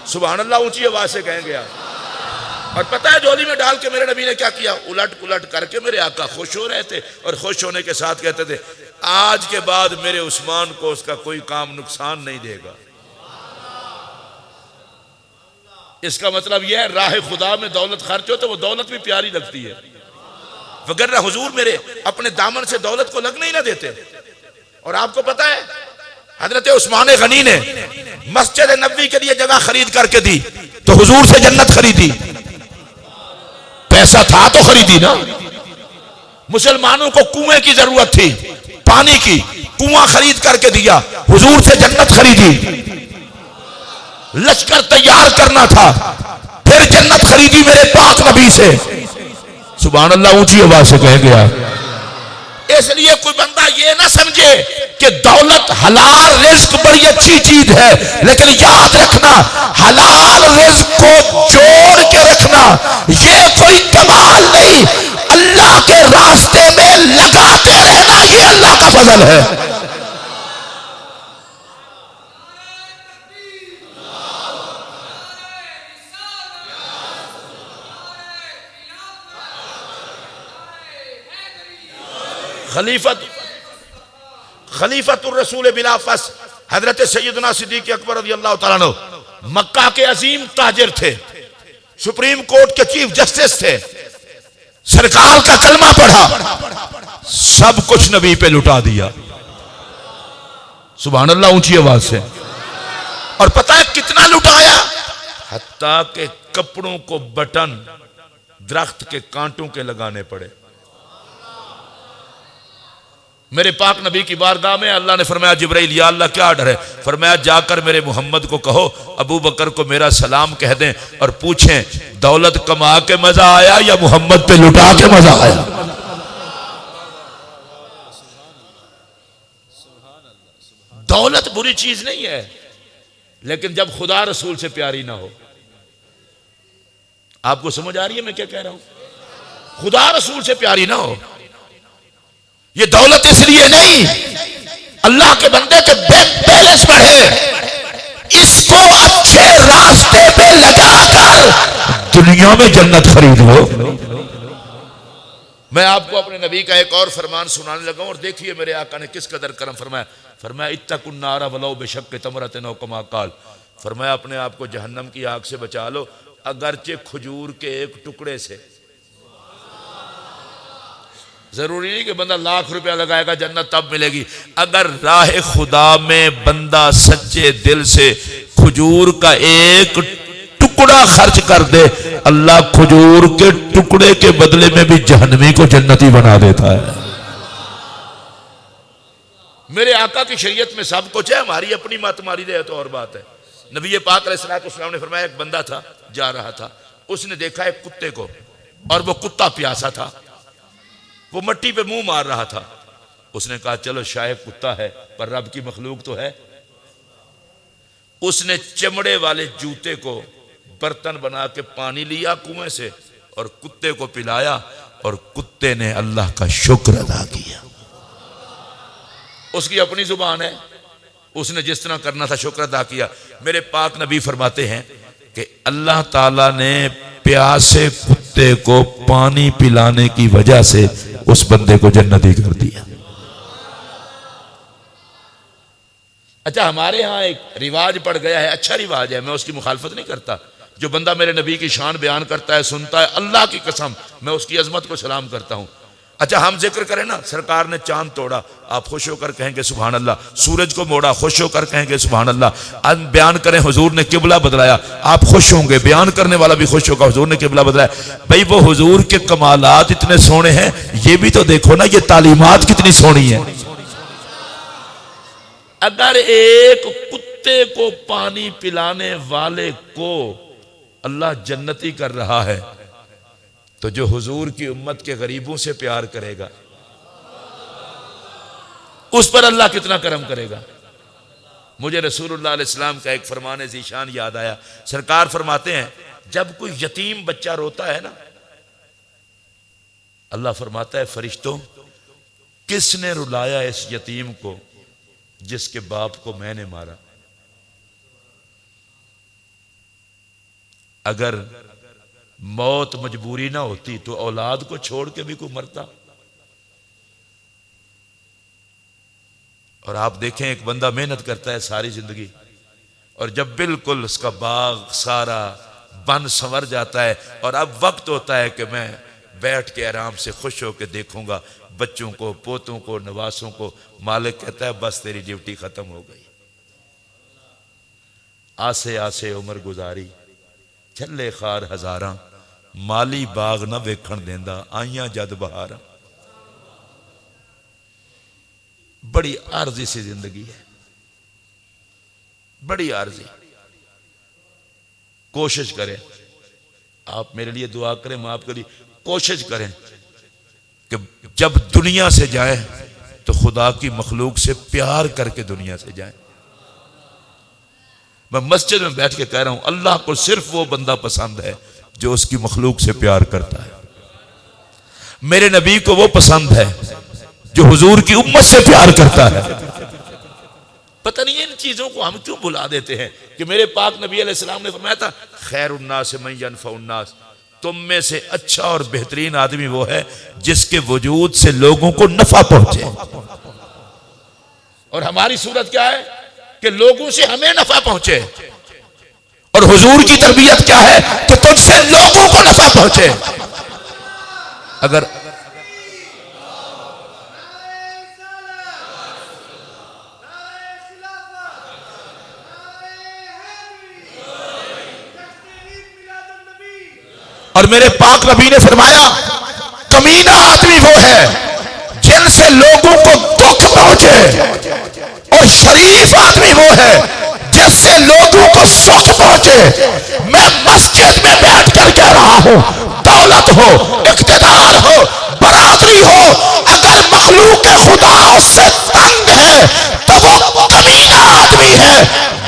सुभान अल्लाह ऊंची आवाज से कहेंगे आप। और पता है झोली में डाल के मेरे नबी ने क्या किया? उलट पुलट करके मेरे आका खुश हो रहे थे, और खुश होने के साथ कहते थे आज के बाद मेरे उस्मान को उसका कोई काम नुकसान नहीं देगा। इसका मतलब यह है राह खुदा में दौलत खर्च हो तो वो दौलत भी प्यारी लगती है, वगैरह हुजूर मेरे अपने दामन से दौलत को लगने ही ना देते। और आपको पता है हजरत उस्मान गनी ने मस्जिद नबवी के लिए जगह खरीद करके दी तो हुजूर से जन्नत खरीदी। पैसा था तो खरीदी ना। मुसलमानों को कुएं की जरूरत थी, पानी की, कुआं खरीद करके दिया, हुजूर से जन्नत खरीदी। लश्कर तैयार करना था, फिर फिर जन्नत खरीदी मेरे पाक नबी से। सुभान अल्लाह ऊंची आवाज से कह गया। इसलिए कोई बंदा ये ना समझे कि दौलत हलाल रिज्क बड़ी अच्छी चीज है, लेकिन याद रखना हलाल रिज्क को जोड़ के रखना ये कोई कमाल नहीं, अल्लाह के रास्ते में लगाते रहना ये अल्लाह का फजल है। खलीफतुर रसूल बिला फस हजरत सैयदना सिद्दीक अकबर रज़ी अल्लाह तआला अन्हु मक्का के अजीम ताजिर थे, सुप्रीम कोर्ट के चीफ जस्टिस थे, सरकार का कलमा पढ़ा, सब कुछ नबी पे लुटा दिया। सुभान अल्लाह ऊंची आवाज से। और पता है कितना लुटाया? हत्ता के कपड़ों को बटन दरख्त के कांटों के लगाने पड़े। मेरे पाक नबी की बारगाह में अल्लाह ने फरमाया जिब्राइल या अल्लाह क्या डर है? फरमाया जाकर मेरे मोहम्मद को कहो अबू बकर को मेरा सलाम कह दें और पूछें दौलत कमा के मजा आया या मोहम्मद पे लुटा के मजा आया। दौलत बुरी चीज नहीं है, लेकिन जब खुदा रसूल से प्यारी ना हो। आपको समझ आ रही है मैं क्या कह रहा हूं? खुदा रसूल से प्यारी ना हो। ये दौलत इसलिए नहीं अल्लाह के बंदे के बैंक बैलेंस बढ़े, इसको अच्छे रास्ते पे लगाकर दुनिया में जन्नत खरीद लो। मैं आपको अपने नबी का एक और फरमान सुनाने लगा और देखिए मेरे आका ने किस कदर करम फरमाया। फरमाया इत्तकुन नारा वलो बेशक तमरतन औ कमा काल। फरमाया अपने आप को जहन्नम की आग से बचा लो अगरचे खजूर के एक टुकड़े से। जरूरी नहीं कि बंदा लाख रुपया लगाएगा जन्नत तब मिलेगी। अगर राह खुदा में बंदा सच्चे दिल से खजूर का एक टुकड़ा खर्च कर दे, अल्लाह खजूर के टुकड़े के बदले में भी जहन्नमी को जन्नती बना देता है। मेरे आका की शरीयत में सब कुछ है, हमारी अपनी मातमारी दे तो और बात है। नबी पाक अलैहिस्सलाम ने फरमाया एक बंदा था जा रहा था, उसने देखा एक कुत्ते को और वो कुत्ता प्यासा था, वो मट्टी पे मुंह मार रहा था। उसने कहा चलो शायद कुत्ता है पर रब की मखलूक तो है। उसने चमड़े वाले जूते को बर्तन बना के पानी लिया कुएं से और कुत्ते को पिलाया और कुत्ते ने अल्लाह का शुक्र अदा किया। उसकी अपनी जुबान है, उसने जिस तरह करना था शुक्र अदा किया। मेरे पाक नबी फरमाते हैं कि अल्लाह ताला ने प्यासे कुत्ते को पानी पिलाने की वजह से उस बंदे को जन्नती कर दिया। अच्छा हमारे यहाँ एक रिवाज पड़ गया है, अच्छा रिवाज है, मैं उसकी मुखालफत नहीं करता। जो बंदा मेरे नबी की शान बयान करता है सुनता है, अल्लाह की कसम मैं उसकी अजमत को सलाम करता हूँ। अच्छा हम जिक्र करें ना, सरकार ने चांद तोड़ा, आप खुश होकर कहेंगे सुभान अल्लाह। सूरज को मोड़ा, खुश होकर कहेंगे सुभान अल्लाह। आज बयान करें हुजूर ने किबला बदलाया, आप खुश होंगे, बयान करने वाला भी खुश होगा हुजूर ने किबला बदलाया। भाई वो हुजूर के कमालात इतने सोने हैं, ये भी तो देखो ना, ये तालीमात कितनी सोनी है। अगर एक कुत्ते को पानी पिलाने वाले को अल्लाह जन्नती कर रहा है, तो जो हुजूर की उम्मत के गरीबों से प्यार करेगा उस पर अल्लाह कितना करम करेगा। मुझे रसूलुल्लाह अलैहि सलाम का एक फरमान ज़ीशान याद आया। सरकार फरमाते हैं जब कोई यतीम बच्चा रोता है ना, अल्लाह फरमाता है फरिश्तों किसने रुलाया इस यतीम को जिसके बाप को मैंने मारा। अगर मौत मजबूरी ना होती तो औलाद को छोड़ के भी कोई मरता। और आप देखें एक बंदा मेहनत करता है सारी जिंदगी और जब बिल्कुल उसका बाग सारा बन संवर जाता है और अब वक्त होता है कि मैं बैठ के आराम से खुश होकर देखूंगा बच्चों को, पोतों को, नवासों को, मालिक कहता है बस तेरी ड्यूटी खत्म हो गई। आसे आसे उम्र गुजारी छले खार हजारा, माली बाग ना वेखण देंदा आइया जद बहार। बड़ी आरजी सी जिंदगी है, बड़ी आरजी। कोशिश करें आप मेरे लिए दुआ करें, मैं आपके लिए कोशिश करें कि जब दुनिया से जाए तो खुदा की मखलूक से प्यार करके दुनिया से जाए। मैं मस्जिद में बैठ के कह रहा हूं, अल्लाह को सिर्फ वो बंदा पसंद है जो उसकी मखलूक से प्यार करता है। मेरे नबी को वो पसंद है जो हुजूर की उम्मत से प्यार करता है। पता नहीं इन चीजों को हम क्यों भुला देते हैं कि मेरे पाक नबी अलैहिस्सलाम ने फरमाया था, खैरुन्नास मन यनफउन्नास, तुम में से अच्छा और बेहतरीन आदमी वो है जिसके वजूद से लोगों को नफा पहुंचे। और हमारी सूरत क्या है कि लोगों से हमें नफा पहुंचे, और हुजूर की तरबियत क्या है कि तुझसे लोगों को नफा पहुंचे। अगर और मेरे पाक नबी ने फरमाया, कमीना आदमी वो है जिनसे लोगों को दुख पहुंचे, और शरीफ आदमी वो है जिससे लोगों को सुख पहुंचे। मैं मस्जिद में बैठ कर कह रहा हूं, दौलत हो, इख्तिदार हो, बरादरी हो, अगर मखलूक खुदा उससे तंग है तो वो कमीना आदमी है।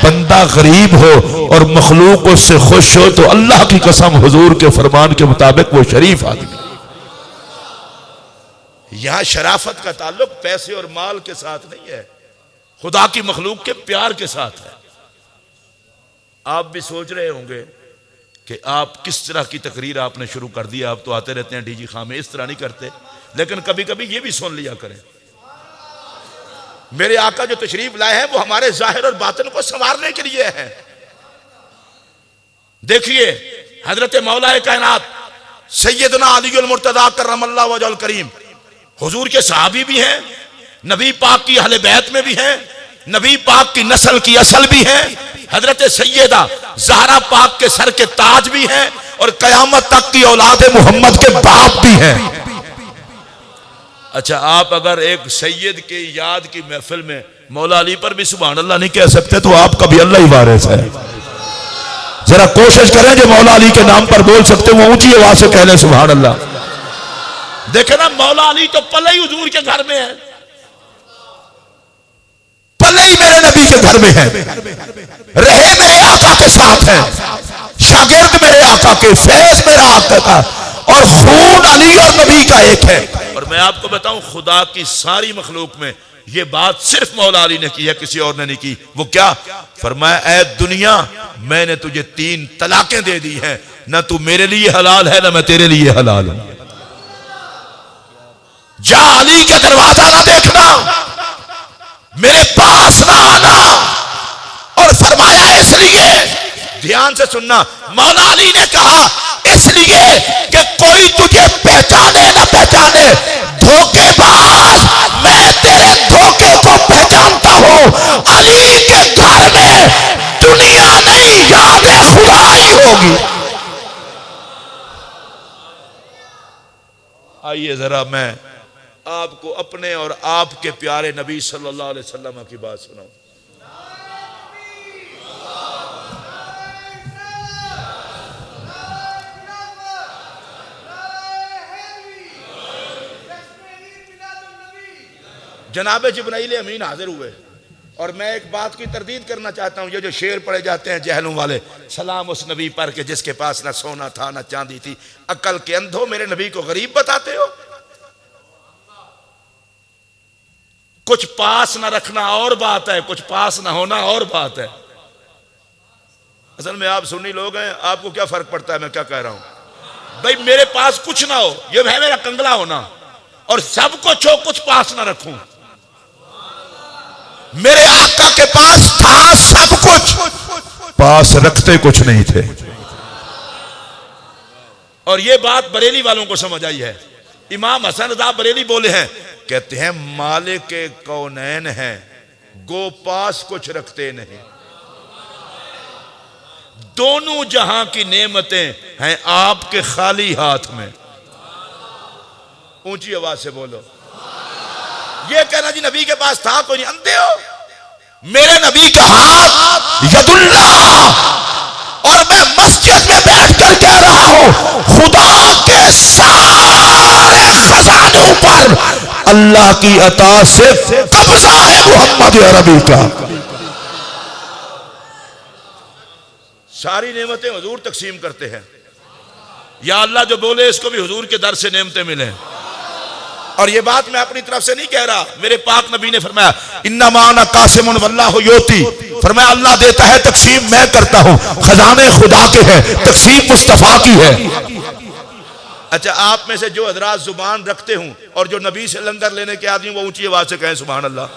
बंदा गरीब हो और मखलूक उससे खुश हो तो अल्लाह की कसम हुजूर के फरमान के मुताबिक वो शरीफ आदमी। यहां शराफत का ताल्लुक पैसे और माल के साथ नहीं है, खुदा की मखलूक के प्यार के साथ है। आप भी सोच रहे होंगे कि आप किस तरह की तकरीर आपने शुरू कर दी। आप तो आते रहते हैं डीजी खां में, इस तरह नहीं करते, लेकिन कभी कभी ये भी सुन लिया करें। मेरे आका जो तशरीफ लाए हैं वो हमारे जाहिर और बातिन को संवारने के लिए है। देखिए हजरत मौला कायनात सैयदना अली मुर्तदा करमल्लाहु वजहुल करीम हुजूर के सहाबी भी हैं, नबी पाक की अहले बैत में भी हैं, नबी पाक की नस्ल की असल भी हैं, हजरत सैयदा ज़हरा पाक के सर के ताज भी हैं, और कयामत तक की औलाद मोहम्मद के बाप भी हैं। अच्छा, आप अगर एक सैयद के याद की महफिल में मौला अली पर भी सुभान अल्लाह नहीं कह सकते तो आपका भी अल्लाह ही वारिस है। जरा कोशिश करें जो मौला अली के नाम पर बोल सकते वो ऊंची आवाज से कह लें सुभान अल्लाह। देखे ना, मौला अली तो पले ही हुजूर के घर में है, पले ही मेरे नबी के घर में है, रहे मेरे आका के साथ है, शागिर्द मेरे आका के, फैज मेरा आका का, और खून अली और नबी का एक है। और मैं आपको बताऊं, खुदा की सारी मखलूक में ये बात सिर्फ मौला अली ने की है, किसी और ने नहीं की। वो क्या फरमाया, ऐ दुनिया मैंने तुझे 3 तलाकें दे दी हैं, ना तू मेरे लिए हलाल है ना मैं तेरे लिए हलाल हूं। जा अली के दरवाजा ना देखना, मेरे पास ना आना। और फरमाया इसलिए, ध्यान से सुनना, मौला अली ने कहा इसलिए कि कोई तुझे पहचाने ना पहचाने, धोखेबाज मैं तेरे धोखे को पहचानता हूं। अली के घर में दुनिया नहीं, याद खुदा ही होगी। आइए जरा मैं आपको अपने और आपके प्यारे नबी सल्लल्लाहु अलैहि वसल्लम की बात सुनाऊं। जनाब जिब्राइल अमीन हाजिर हुए, और मैं एक बात की तरदीद करना चाहता हूं। ये जो शेर पढ़े जाते हैं जहलों वाले, सलाम उस नबी पर के जिसके पास ना सोना था ना चांदी थी, अकल के अंधों मेरे नबी को गरीब बताते हो। कुछ पास ना रखना और बात है, कुछ पास ना होना और बात है। असल में आप सुन्नी लोग हैं, आपको क्या फर्क पड़ता है मैं क्या कह रहा हूं। भाई मेरे पास कुछ ना हो, ये है मेरा कंगला होना, और सब कुछ हो कुछ पास ना रखूं। मेरे आका के पास था सब कुछ, पास रखते कुछ नहीं थे। और ये बात बरेली वालों को समझ आई है। इमाम हसन रज़ा बरेली बोले हैं, कहते हैं मालिक के कौनैन हैं, गो पास कुछ रखते नहीं। दोनों जहां की नेमतें हैं आपके खाली हाथ में। ऊंची आवाज से बोलो। ये कहना जी नबी के पास था कोई नहीं, अंधे हो। मेरे नबी का हाथ यदुल्लाह, और मैं मस्जिद में बैठ कर कह रहा हूं हूं खुदा के सारे खजानों पर अल्लाह की अता से कब्जा है मोहम्मद अरबी का। सारी नेमतें हुजूर तकसीम करते हैं। या अल्लाह जो बोले इसको भी हुजूर के दर से नेमतें मिले। और ये बात मैं अपनी तरफ से नहीं कह रहा, मेरे पाक नबी ने फरमाया इन्नमा अना कासिमुन वल्लाहु योती, फरमाया अल्लाह देता है तकसीम मैं करता हूं, खजाने खुदा के हैं, तकसीम मुस्तफा की है। अच्छा, आप में से जो हजरात जुबान रखते हूं और जो नबी से लंगर लेने के आदमी वो ऊंची आवाज से कहें सुभान अल्लाह।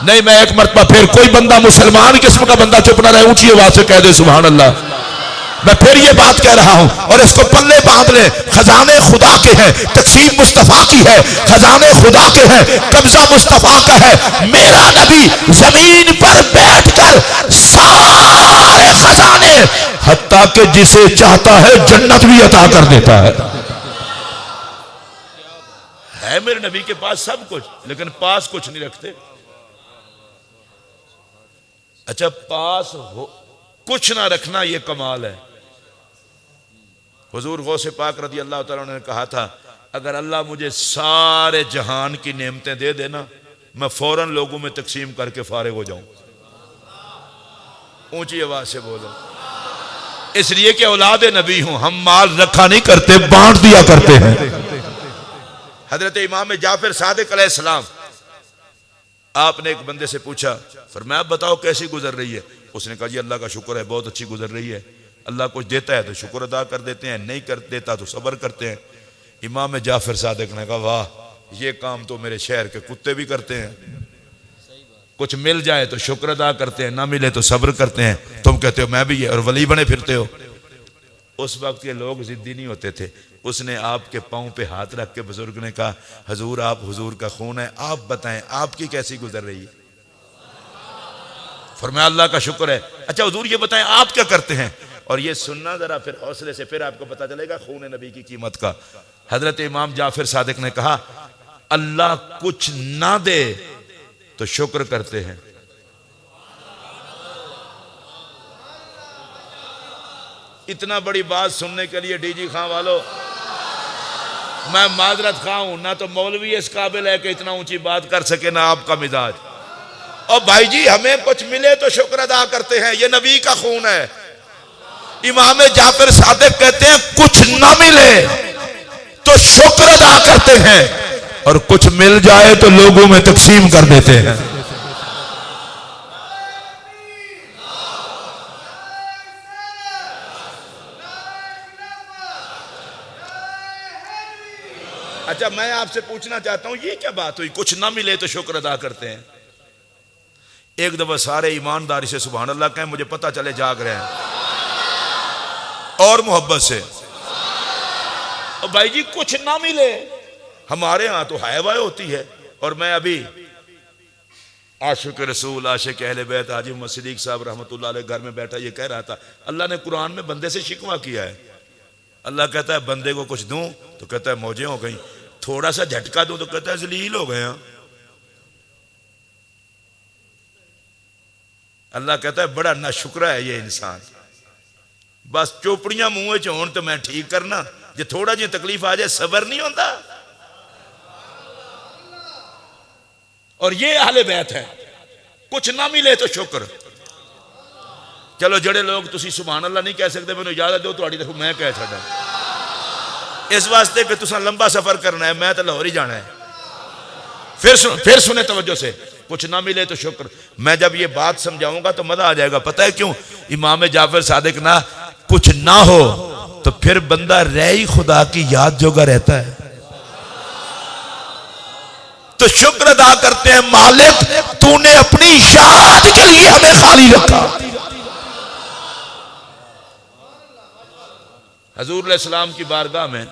नहीं, मैं एक मरतबा फिर कोई बंदा मुसलमान किस्म का बंदा चुप ना रहे, ऊंची आवाज से कह दे सुभान अल्लाह। मैं फिर ये बात कह रहा हूं और इसको पल्ले बांध ले, खजाने खुदा के हैं, तकसीम मुस्तफा की है, खजाने खुदा के हैं, कब्जा मुस्तफा का है। मेरा नबी जमीन पर बैठकर सारे खजाने हत्ता के जिसे चाहता है जन्नत भी अता कर देता है मेरे नबी के पास सब कुछ, लेकिन पास कुछ नहीं रखते। अच्छा, पास हो कुछ ना रखना ये कमाल है। हुजूर गौसे पाक रज़ी अल्लाह तआला ने कहा था अगर अल्लाह मुझे सारे जहान की नेमतें दे देना मैं फौरन लोगों में तकसीम करके फारिग हो जाऊं। ऊंची आवाज से बोलो, इसलिए कि औलाद नबी हूं, हम माल रखा नहीं करते, बांट दिया करते हैं। हजरत इमाम जाफर सादिक अलैहिस्सलाम, आपने एक बंदे से पूछा, फरमाया बताओ कैसी गुजर रही है? उसने कहा जी अल्लाह का शुक्र है, बहुत अच्छी गुजर रही है। अल्लाह कुछ देता है तो शुक्र अदा कर देते हैं, नहीं कर देता तो सब्र करते हैं। इमाम जाफर सादिक ने कहा वाह, ये काम तो मेरे शहर के कुत्ते भी करते हैं। कुछ मिल जाए तो शुक्र अदा करते हैं, ना मिले तो सब्र करते हैं। तुम कहते हो मैं भी ये और वली बने फिरते हो। उस वक्त के लोग जिद्दी नहीं होते थे। उसने आपके पाँव पे हाथ रख के बुजुर्ग ने कहा हजूर आप हुजूर का खून है, आप बताएं आपकी कैसी गुजर रही है? फरमाया अल्लाह का शुक्र है। अच्छा हुजूर ये बताएं आप क्या करते हैं? और ये सुनना जरा फिर हौसले से, फिर आपको पता चलेगा खून नबी की कीमत का। हजरत इमाम जाफर सादिक ने कहा अल्लाह कुछ ना दे तो शुक्र करते हैं। इतना बड़ी बात सुनने के लिए डीजी खां वालों मैं माजरत खां हूं, ना तो मौलवी इस काबिल है कि इतना ऊंची बात कर सके, ना आपका मिजाज। और भाई जी हमें कुछ मिले तो शुक्र अदा करते हैं, ये नबी का खून है। इमाम जाफर सादिक कहते हैं कुछ ना मिले तो शुक्र अदा करते हैं और कुछ मिल जाए तो लोगों में तकसीम कर देते हैं। अच्छा मैं आपसे पूछना चाहता हूं ये क्या बात हुई, कुछ ना मिले तो शुक्र अदा करते हैं? एक दफा सारे ईमानदारी से सुभान अल्लाह कहें, मुझे पता चले जाग रहे हैं, और मोहब्बत से। और भाई जी कुछ ना मिले, हमारे यहां तो हाय वाय होती है। और मैं अभी आशिक रसूल आशिक अहले बैत हाजी मोहम्मद सिद्दीक साहब रहमतुल्लाह अलैह घर में बैठा ये कह रहा था अल्लाह ने कुरान में बंदे से शिकवा किया है। अल्लाह कहता है बंदे को कुछ दूं तो कहता है मौजें हो गई, थोड़ा सा झटका दूं तो कहता है जलील हो गए। अल्लाह कहता है बड़ा नाशुक्र है ये इंसान, बस चोपड़ियां मुंह च होण तो मैं ठीक करना, जे थोड़ा जी तकलीफ आ जाए सबर नहीं होता। और ये अहले बैत है, कुछ ना मिले तो शुक्र। चलो जड़े लोग तुसी सुभान अल्लाह नहीं कह सकते, मैंने इजाजत दो थोड़ी देखो मैं कह छड़ा इस वास्ते कि तुसा लंबा सफर करना है, मैं तो लाहौर ही जाना है। फिर सुने तवज्जो से, कुछ ना मिले तो शुक्र। मैं जब ये बात समझाऊंगा तो मजा आ जाएगा। पता है क्यों? इमाम जाफर सादिक ना कुछ ना हो तो फिर बंदा रह ही खुदा की याद जोगा रहता है, तो शुक्र अदा करते हैं मालिक तूने अपनी याद के लिए हमें खाली रखा। हजूर अलैहिस्सलाम की बारगाह में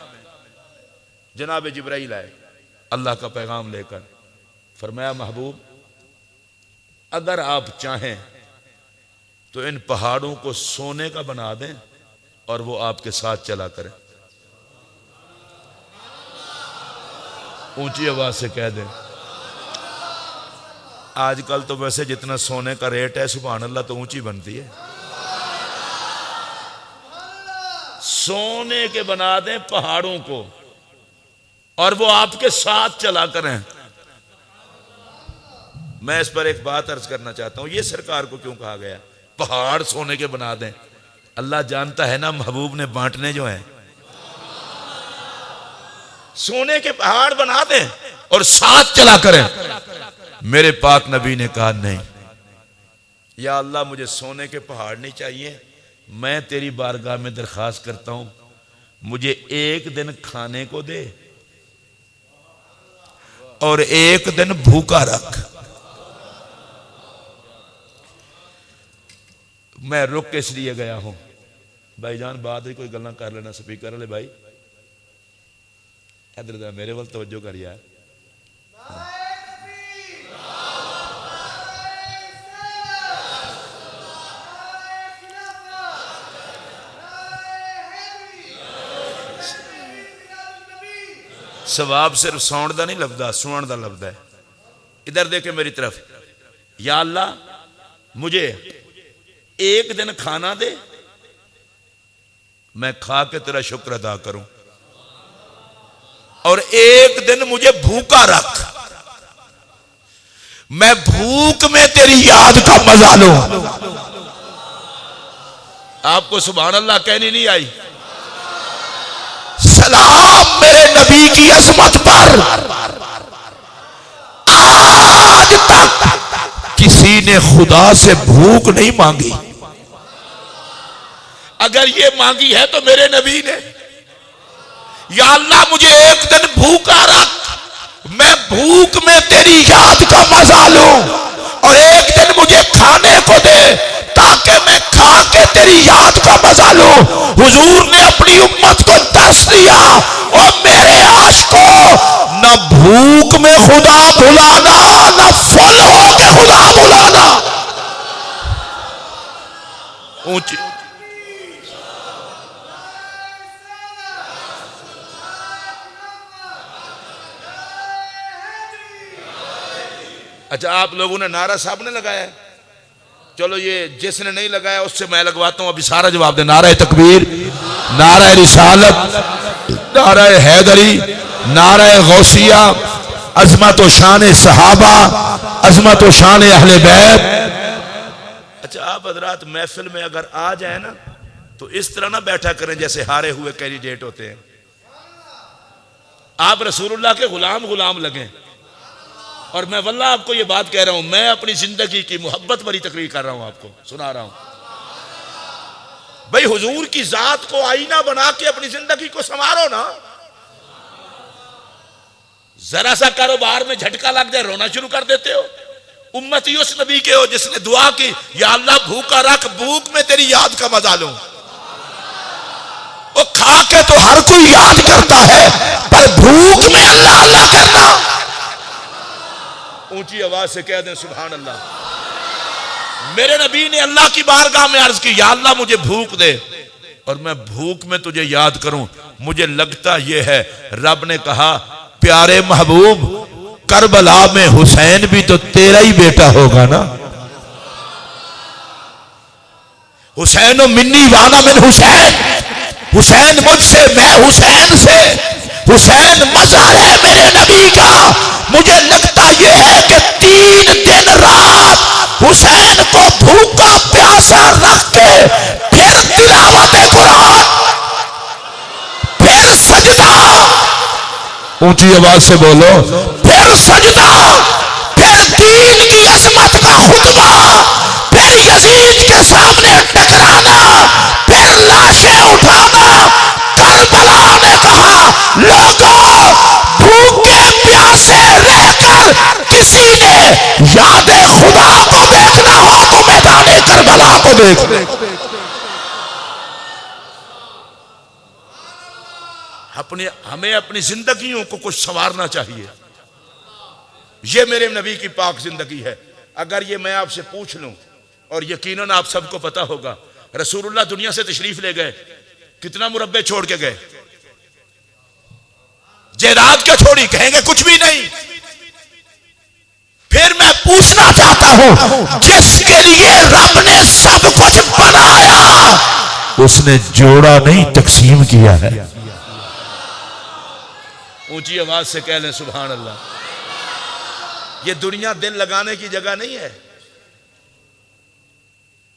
जनाब जिब्राइल आए अल्लाह का पैगाम लेकर। फरमाया महबूब अगर आप चाहें तो इन पहाड़ों को सोने का बना दें और वो आपके साथ चला करें। ऊंची आवाज से कह दें। आजकल तो वैसे जितना सोने का रेट है सुभान अल्लाह तो ऊंची बनती है। सोने के बना दें पहाड़ों को और वो आपके साथ चला करें। मैं इस पर एक बात अर्ज करना चाहता हूं, ये सरकार को क्यों कहा गया पहाड़ सोने के बना दें? अल्लाह जानता है ना महबूब ने बांटने जो हैं। सोने के पहाड़ बना दें और साथ चला करें। मेरे पाक नबी ने कहा नहीं, या अल्लाह मुझे सोने के पहाड़ नहीं चाहिए, मैं तेरी बारगाह में दरखास्त करता हूं मुझे एक दिन खाने को दे और एक दिन भूखा रख। मैं रुक के इसलिए गया हूं भाईजान, बाद ही कोई गल्ला कर लेना स्पीकर वाले भाई, इधर मेरे वाल तवज्जो कर यार। सवाब सिर्फ सौण का नहीं लभदा, सुनन का लभदा है। इधर देखे मेरी तरफ, या अल्लाह मुझे एक दिन खाना दे, मैं खा के तेरा शुक्र अदा करूं, और एक दिन मुझे भूखा रख, मैं भूख में तेरी याद का मजा लूं। आपको सुभान अल्लाह कहनी नहीं आई? सलाम मेरे नबी की अजमत पर। आज तक किसी ने खुदा से भूख नहीं मांगी, अगर ये मांगी है तो मेरे नबी ने। या अल्लाह मुझे एक दिन भूखा रख, मैं भूख में तेरी याद का मजा लूं, और एक दिन मुझे खाने को दे ताकि मैं खा के तेरी याद का मजा लूं। हुजूर ने अपनी उम्मत को दर्श दिया, और मेरे आशिकों, न भूख में खुदा भुलाना, न फल हो के खुदा भुलाना। ऊंची अच्छा, आप लोगों ने नारा साहब ने लगाया है, चलो ये जिसने नहीं लगाया उससे मैं लगवाता हूं, अभी सारा जवाब दे। नारा तकबीर, नारा रिसालत, नारा हैदरी, नारा गौसिया, अजमत व शान सहाबा, अजमत व शान अहले बैत। अच्छा, आप हजरात महफिल में अगर आ जाए ना तो इस तरह ना बैठा करें जैसे हारे हुए कैंडिडेट होते हैं। आप रसूलुल्लाह के गुलाम गुलाम लगें। और मैं वल्लाह आपको ये बात कह रहा हूं, मैं अपनी जिंदगी की मोहब्बत भरी तकरीर कर रहा हूं, आपको सुना रहा हूं भाई। हुजूर की जात को आईना बना के अपनी जिंदगी को संवारो ना। जरा सा कारोबार में झटका लग जाए रोना शुरू कर देते हो। उम्मती उस नबी के हो जिसने दुआ की, या अल्लाह भूखा रख, भूख में तेरी याद का मजा लूं। वो खा के तो हर कोई याद करता है, पर भूख में अल्लाह अल्लाह करना। ऊंची आवाज से कह दें सुभान अल्लाह। मेरे नबी ने अल्लाह की बारगाह में अर्ज की, या अल्लाह मुझे भूख दे और मैं भूख में तुझे याद करूं। मुझे लगता यह है, रब ने कहा प्यारे महबूब, करबला में हुसैन भी तो तेरा ही बेटा होगा ना। हुसैन मिन्नी वाना मिन हुसैन, हुसैन मुझसे मैं हुसैन से। हुसैन मज़हर है मेरे नबी का। मुझे लगता यह है कि 3 दिन रात हुसैन को भूखा प्यासा रख के फिर तिलावत कुरान, फिर सजदा, ऊंची आवाज से बोलो, फिर सजदा, फिर दीन की अजमत का खुतबा, फिर यजीद के सामने टकराना, फिर लाशें उठाना। करबला ने कहा लोगों, भूखे प्यासे रहकर किसी ने याद खुदा को देखना हो तो मैदान करबला को देख। हमें अपनी जिंदगियों को कुछ संवारना चाहिए। ये मेरे नबी की पाक जिंदगी है। अगर ये मैं आपसे पूछ लूं, और यकीनन आप सबको पता होगा, रसूलुल्लाह दुनिया से तशरीफ ले गए, कितना मुरब्बे छोड़ के गए? जायदाद क्या छोड़ी? कहेंगे कुछ भी नहीं। फिर मैं पूछना चाहता हूं, जिसके लिए रब ने सब कुछ बनाया, उसने जोड़ा नहीं तकसीम किया है। ऊंची आवाज से कह लें सुभान अल्लाह। ये दुनिया दिल लगाने की जगह नहीं है।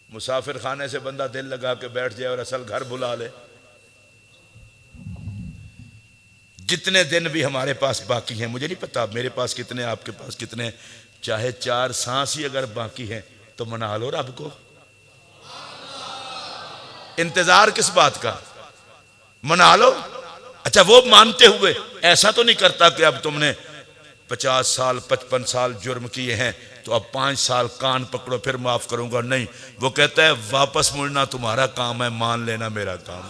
मुसाफिर खाने से बंदा दिल लगा के बैठ जाए और असल घर बुला ले। जितने दिन भी हमारे पास बाकी हैं, मुझे नहीं पता मेरे पास कितने, आपके पास कितने, चाहे 4 सांस ही अगर बाकी हैं तो मना लो रब को। इंतजार किस बात का, मना लो। अच्छा वो मानते हुए ऐसा तो नहीं करता कि अब तुमने 50 साल 55 साल जुर्म किए हैं तो अब 5 साल कान पकड़ो फिर माफ करूंगा, नहीं। वो कहता है वापस मुड़ना तुम्हारा काम है, मान लेना मेरा काम।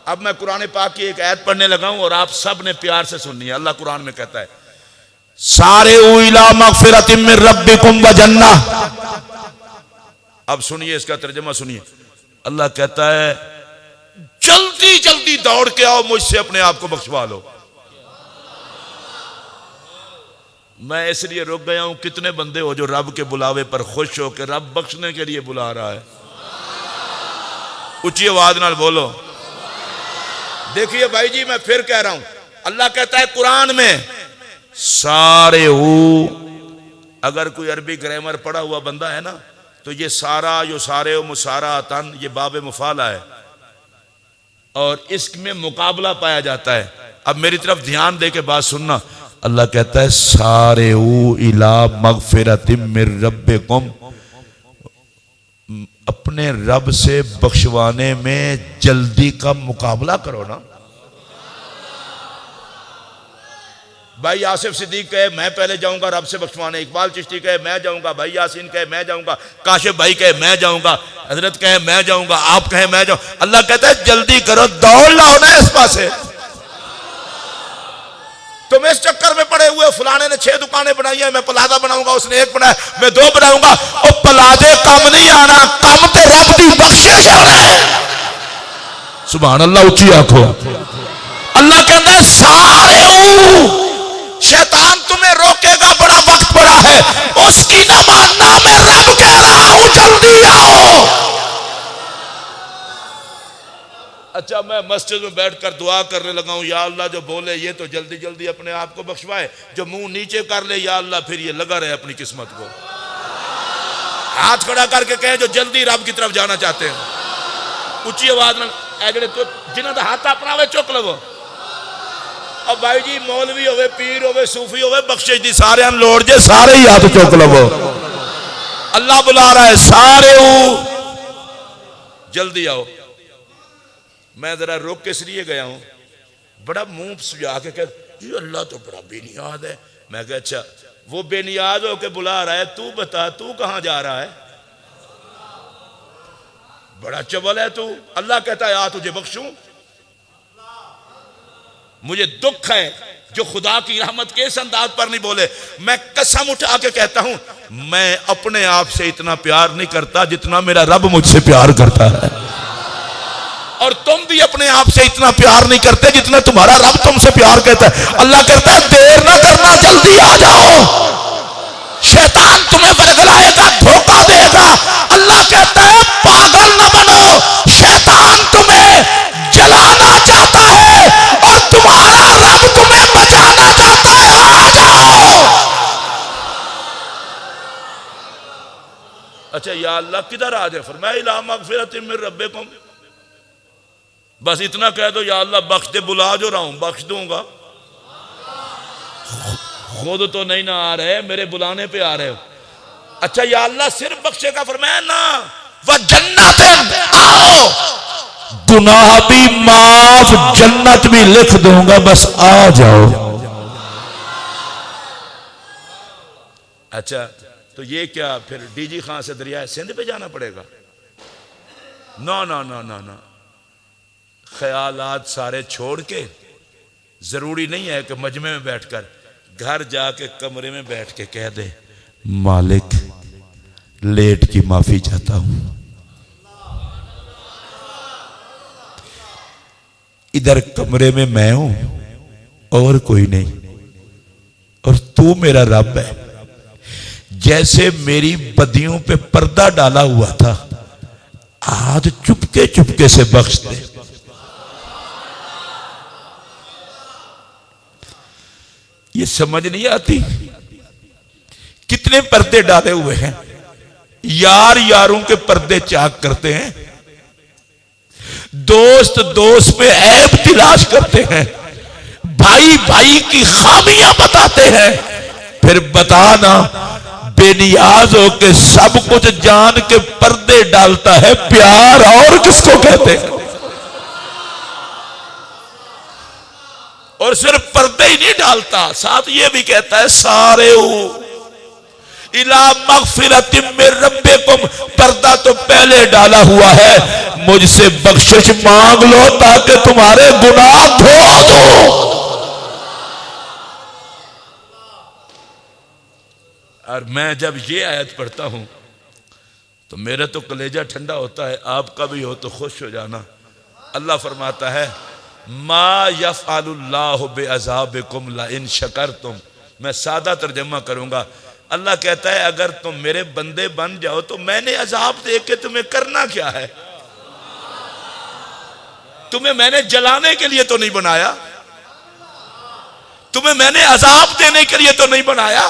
अब मैं कुरान पाक की एक आयत पढ़ने लगा हूं और आप सब ने प्यार से सुननी है। अल्लाह कुरान में कहता है सारे इला मगफिरतिम मिर रब्बिकुम व जन्नह। अब सुनिए इसका तर्जुमा सुनिए। अल्लाह कहता है जल्दी जल्दी दौड़ के आओ मुझसे अपने आप को बख्शवा लो। मैं इसलिए रुक गया हूं, कितने बंदे हो जो रब के बुलावे पर खुश हो के रब बख्शने के लिए बुला रहा है? ऊंची आवाज नाल बोलो। देखिए भाई जी मैं फिर कह रहा हूं, अल्लाह कहता है कुरान में सारे अगर कोई अरबी ग्रामर पढ़ा हुआ बंदा है ना तो ये सारा यो सारे मुसारा तन ये बाब मुफाला है और इसमें मुकाबला पाया जाता है। अब मेरी तरफ ध्यान दे के बात सुनना। अल्लाह कहता है सारे इला मगफिरतिम मिर रब्बिकुम, अपने रब से बख्शवाने में जल्दी का मुकाबला करो ना। भाई आसिफ सिद्दीक कहे मैं पहले जाऊंगा रब से बख्शवाने, इकबाल चिश्ती कहे मैं जाऊंगा, भाई यासीन कहे मैं जाऊंगा, काशिफ भाई कहे मैं जाऊंगा, हजरत कहे मैं जाऊंगा, आप कहे मैं जाऊं। अल्लाह कहता है जल्दी करो, दौड़ लाओ ना इस पासे। तुम इस चक्कर में पड़े हुए, फलाने ने 6 दुकानें बनाई है, मैं प्लाजा बनाऊंगा, उसने 1 बनाया, मैं 2 बनाऊंगा। और प्लाजे कम नहीं आना, कम तो रब की बख्शिश होना है। सुभान अल्लाह, ऊंची आंखों। अल्लाह कहता है सारे शैतान तुम्हें रोकेगा, बड़ा वक्त पड़ा है, उसकी न मानना। मैं रब कह रहा हूं जल्दी आओ। अच्छा मैं मस्जिद में बैठकर दुआ करने लगा हूं, या अल्लाह जो बोले ये तो जल्दी जल्दी अपने आप को बख्शवाए, जो मुंह नीचे कर ले या अल्लाह फिर ये लगा रहे अपनी किस्मत को। हाथ खड़ा करके कहे जो जल्दी रब की तरफ जाना चाहते हैं, ऊंची आवाज में तो जिन्हों का हाथ अपना वे चुक लवो। अब भाई जी मौलवी होवे, पीर होवे, सूफी होवे, बख्शिश दी सारे लोड़ जे, सारे ही हाथ चुक लवो। अल्लाह बुला रहा है सारे जल्दी आओ। मैं जरा रुक के इसलिए गया हूं, बड़ा मुंह सुझा के कह अल्लाह तो बड़ा बेनियाद है। मैं कहा अच्छा वो बेनियाद होके बुला रहा है, तू बता तू कहां जा रहा है? बड़ा चबल है तू। अल्लाह कहता है आ तुझे बख्शूं। मुझे दुख है जो खुदा की रहमत के इस अंदाज पर नहीं बोले। मैं कसम उठा के कहता हूं मैं अपने आप से इतना प्यार नहीं करता जितना मेरा रब मुझसे प्यार करता है, और तुम भी अपने आप से इतना प्यार नहीं करते जितना तुम्हारा रब तुमसे प्यार करता है। अल्लाह कहता है देर ना करना, जल्दी आ जाओ। शैतान तुम्हें बरगलाएगा, धोखा देगा। अल्लाह कहता है पागल ना बनो, शैतान तुम्हें जलाना चाहता है और तुम्हारा रब तुम्हें बचाना चाहता है। आ जाओ। अच्छा या अल्लाह किधर आ जाए? फरमाया इला मगफिरतिम मिर रब्बिकुम, बस इतना कह दो या अल्लाह बख्श दे, बुला जो रहा हूं बख्श दूंगा। खुद तो नहीं ना आ रहे, मेरे बुलाने पे आ रहे हो। अच्छा या अल्लाह सिर्फ बख्शेगा? फरमाया ना वह जन्नत आओ, गुनाह भी माफ, जन्नत भी लिख दूंगा, बस आ जाओ। अच्छा तो ये क्या फिर डीजी खां से दरिया सिंध पे जाना पड़ेगा? ना ना ना ना ना, ख्यालात सारे छोड़ के, जरूरी नहीं है कि मजमे में बैठकर, घर जाके कमरे में बैठ के कह दे मालिक लेट की माफी चाहता हूं, इधर कमरे में मैं हूं और कोई नहीं, और तू मेरा रब है। जैसे मेरी बदियों पे पर्दा डाला हुआ था, आज चुपके चुपके से बख्श दे। ये समझ नहीं आती कितने पर्दे डाले हुए हैं, यार यारों के पर्दे चाक करते हैं, दोस्त दोस्त में ऐब तलाश करते हैं, भाई भाई की खामियां बताते हैं, फिर बताना बेनियाज होके सब कुछ जान के पर्दे डालता है। प्यार और किसको कहते हैं? और सिर्फ पर्दे ही नहीं डालता, साथ ये भी कहता है सारे इला मगफिरतिम मिर रब्बिकुम, पर्दा तो पहले डाला हुआ है, मुझसे बख्शिश मांग लो ताकि तुम्हारे गुनाह धो दो। और मैं जब ये आयत पढ़ता हूं तो मेरा तो कलेजा ठंडा होता है, आपका भी हो तो खुश हो जाना। अल्लाह फरमाता है मा यफ़अलुल्लाहु बिअज़ाबिकुम ला इन शकरतुम। मैं सादा तर्जमा करूंगा, अल्लाह कहता है अगर तुम मेरे बंदे बन जाओ तो मैंने अजाब दे के तुम्हें करना क्या है? तुम्हें मैंने जलाने के लिए तो नहीं बनाया, तुम्हें मैंने अजाब देने के लिए तो नहीं बनाया।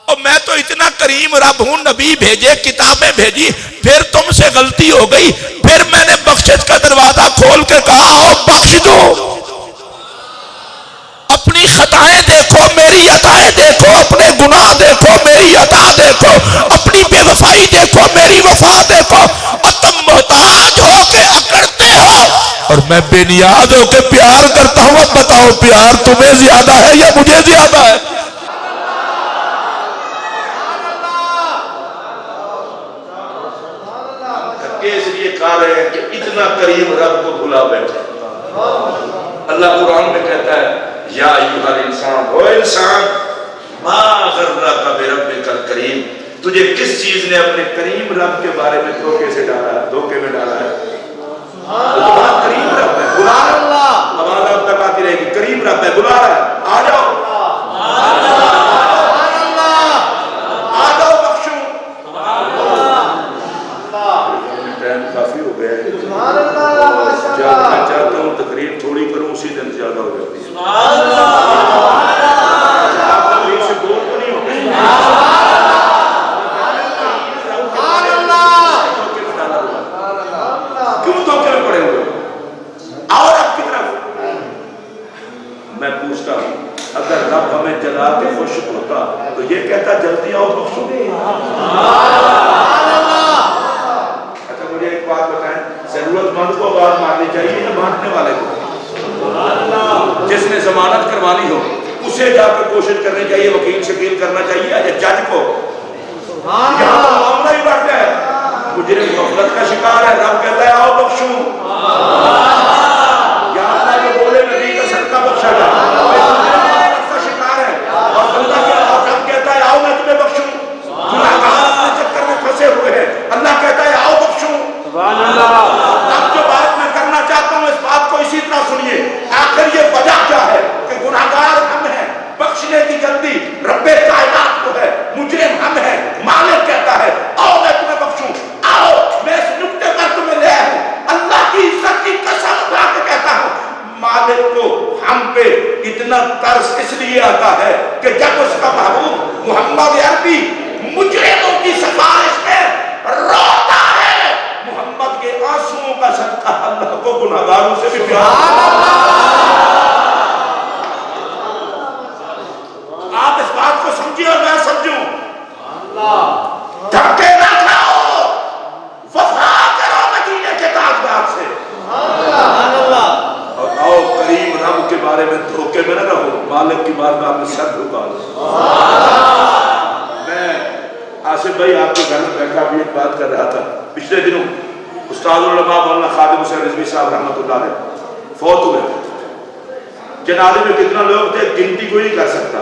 और मैं तो इतना करीम रब हूं, नबी भेजे, किताबें भेजी, फिर तुमसे गलती हो गई, फिर मैंने बख्शिश का दरवाजा खोल के कहा आओ बख्श दो। अपनी खताएं देखो, मेरी अताएं देखो, अपने गुनाह देखो, मेरी अता देखो, अपनी बेवफाई देखो, मेरी वफा देखो, और तुम मोहताज हो के अकड़ते हो और मैं बेनियाज हो के प्यार करता हूं। अब बताओ प्यार तुम्हें ज्यादा है या मुझे ज्यादा है? इसलिए कह रहे हैं कि इतना करीम रब को भुला बैठे। अल्लाह कुरान में कहता है या अय्युहल इंसान, ओ इंसान मा गर्रका बिरब्बिकल करीम, तुझे किस चीज ने अपने करीम रब के बारे में धोखे से डाला है, धोखे में डाला है? वो तो बड़ा करीम रब है, बुला अल्लाह, हमारा रब तक आती रहेगी, करीम रब है, बुला रहा है, आ जाओ काफी हो गया है। जब मैं चाहता हूँ तकरीर थोड़ी करूँ उसी दिन ज्यादा हो जाती है। आप तकरीर से बोल तो नहीं होते? क्यों धोखे में पड़े हुए? और अब की तरफ मैं पूछता हूँ, अगर रब हमें जला के खुश होता तो ये कहता जल्दी आओ बख्शो। मुझे एक बात बताएं, जरूरतमंद को आवाज मारनी चाहिए या बांटने वाले को? जिसने जमानत करवानी हो उसे जाकर कोशिश करनी चाहिए, वकील शकील करना चाहिए या जज को? यहाँ तो मामला ही बढ़ गया है, मुझे गफलत का शिकार है, रब कहता है आओ बख्शूं। या अल्लाह जो बोले नबी का सदका बख्शा जा, का शिकार है और बंदा रब कहता है आओ मैं तुम्हें बख्शूं। गुनाहगार अपने चक्कर में फंसे हुए हैं, अल्लाह कहता है आओ बख्शूं। अब जो बात मैं करना चाहता हूँ इस बात को इसी तरह सुनिए। आखिर ये वजह क्या है कि गुनाहगार हम हैं, बख्शने की जल्दी रब्बे कायनात को है, मुजरिम हम हैं, मालिक कहता है आओ मैं तुम्हें बख्शूं, आओ मैं इस नुक्ते पर तुम्हें ले आया हूं। अल्लाह की इज्जत की कसम उठा के कहता हूं, मालिक को हम पे इतना तरस इसलिए आता है कि जब उसका महबूब मोहम्मद अरबी मुजरिमों की सिफारिश में रोता है, मोहम्मद के आंसुओं का सदका अल्लाह को गुनाहगारों से भी प्यार। आप इस बात को समझिए और मैं समझूं। धक्के ना खाओ, वफा करो मदीने के ताजदार से। और आओ करीम रब के बारे में धोखे में न रहो, मालिक की बारगाह में सर झुका लो। मैं आसिफ भाई आपके घर में बैठा भी एक बात कर रहा था, पिछले दिनों उस्ताद उलमा मौलाना खादिम हुसैन रिजवी साहब रहमतुल्लाह अलैह फौत हुए। जनाजे में कितना लोग थे गिनती कोई नहीं कर सकता।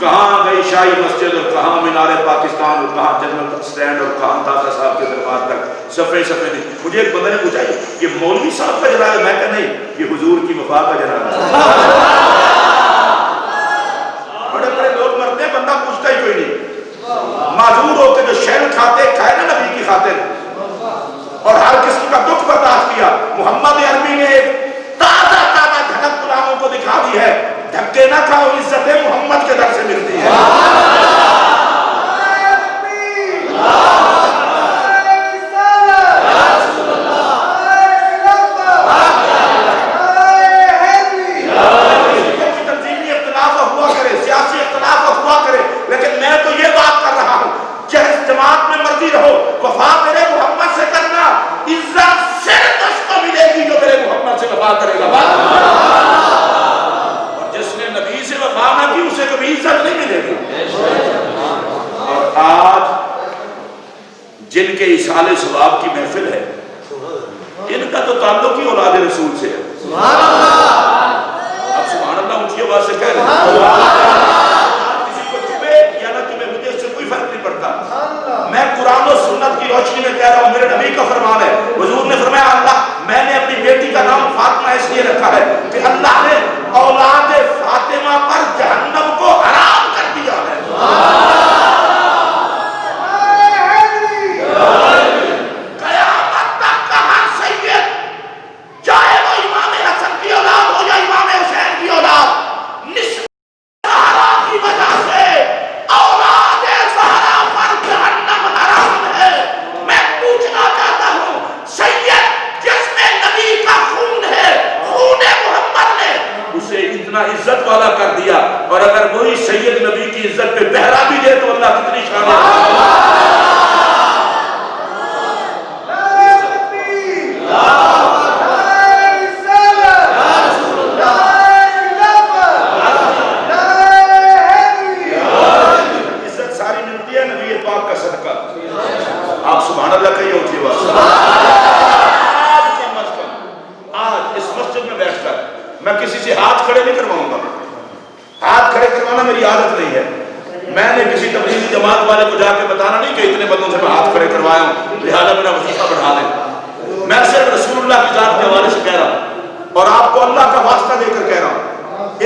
कहाँ गई शाही मस्जिद और कहाँ मीनारे पाकिस्तान और कहाँ जनरल स्टैंड और कहाँ दादा साहब के दरबार तक सफे सफे नहीं। मुझे एक बंदे ने पूछा ये मौलवी साहब का जनाजा? मैं कहा नहीं, ये हुजूर की वफा का जनाजा। बड़े बड़े लोग मरते हैं, बंदा पूछता ही कोई नहीं। माजूर होकर जो शहर उसे कभी इज्जत नहीं मिलेगी। और आज जिनके इसाले सवाब की महफिल है, इनका तो ताल्लुक ही औलाद रसूल से है। अब सुभान अल्लाह ऊंची आवाज से कह रहे हैं, किसी को चुभे या ना चुभे मुझे इससे कोई फर्क नहीं पड़ता। मैं कुरान और सुन्नत की रोशनी में कह रहा हूँ, मेरे नबी का फरमान है। हुजूर ने फरमाया, अल्लाह मैंने अपनी बेटी का नाम फातिमा इसलिए रखा है कि अल्लाह ने औलाद फातिमा पर जहन्नम को हराम कर दिया है। कयामत तक का हर सैयद, चाहे वो इमाम हसन की औलाद हो या इमाम हुसैन की औलाद, निस्सहारा की वजह से औलाद ज़हरा पर जहन्नम हराम है। मैं पूछना चाहता हूँ, सैयद जिसमें नबी का खून है, खून मोहम्मद ने उसे इतना इज्जत वाला कर दिया, और अगर वही सैयद नबी की इज्जत पे पहरा भी दे तो अल्लाह कितनी शान है। इज्जत सारी मिलती है नबी पाक का सदका। आप सुभान अल्लाह कहिए ऊंची आवाज से। आज इस मस्जिद में बैठकर मैं किसी से हाथ खड़े नहीं करवाऊंगा। हाथ खड़े करवाना मेरी आदत नहीं है। मैंने किसी तबलीगी जमात वाले को जाके बताना नहीं कि इतने बंदों से मैं हाथ खड़े करवाया हूं, लिहाजा मेरा वजीफा बढ़ा दें। मैं सिर्फ रसूलुल्लाह की जात के हवाले से कह रहा हूं, और आपको अल्लाह का वास्ता देकर कह रहा हूं।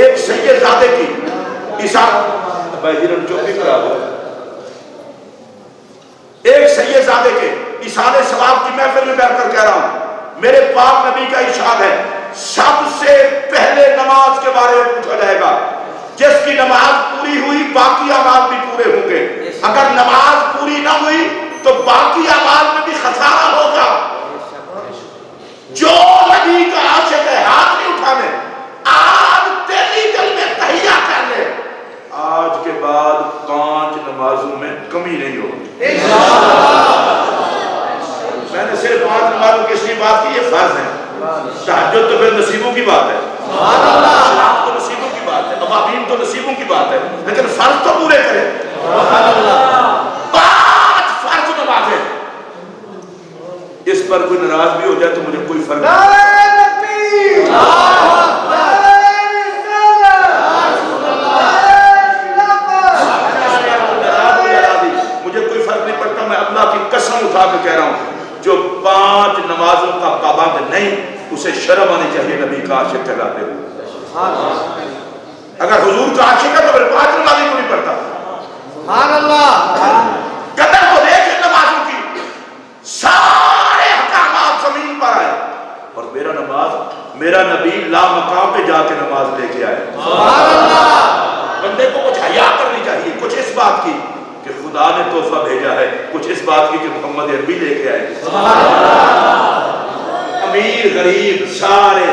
एक सैयदजादे की चौकी करा दो। एक सैयदजादे के इशारे सवाब की महफिल में बैठकर कह रहा हूं, मेरे पाक नबी का इरशाद है, सबसे पहले नमाज के बारे में पूछा जाएगा। जिसकी नमाज पूरी हुई बाकी अमाल भी पूरे होंगे। अगर नमाज पूरी ना हुई तो बाकी अमाल में भी खसारा होगा। जो नबी का आशिक है हाथ नहीं उठाने, आज तेरी दिल में तहिया कर ले, आज के बाद 5 नमाजों में कमी नहीं होगी। मैंने सिर्फ 5 नमाजों की इसलिए बात की, ये फर्ज है। तहज्जुद तो फिर नसीबों की बात है, शराब तो नसीबों की बात है, अवाबीन तो नसीबों की बात है, लेकिन फर्ज तो पूरे करें। 5 फर्ज नमाजें, इस पर कोई नाराज भी हो जाए तो मुझे कोई फर्क नहीं। मुझे कोई फर्क नहीं पड़ता। मैं अल्लाह की कसम उठा कर कह रहा हूं, जो 5 नमाजों का पाबंद नहीं, उसे शर्म आनी चाहिए नबी का आशिक कहलाते हुए। अगर हुजूर का आशिक है तो फिर 5 नमाज़ को नहीं पढ़ता। सुभान अल्लाह। कदर को देख नमाजों की, सारे अहकामात जमीन पर आए, और मेरा नबी लामकाम पे जाके नमाज लेके आए। सुभान अल्लाह। बंदे को कुछ हया करनी चाहिए, कुछ इस बात की कि खुदा ने तोहफा भेजा है, कुछ इस बात की कि मोहम्मद अरबी लेके आए। अमीर गरीब सारे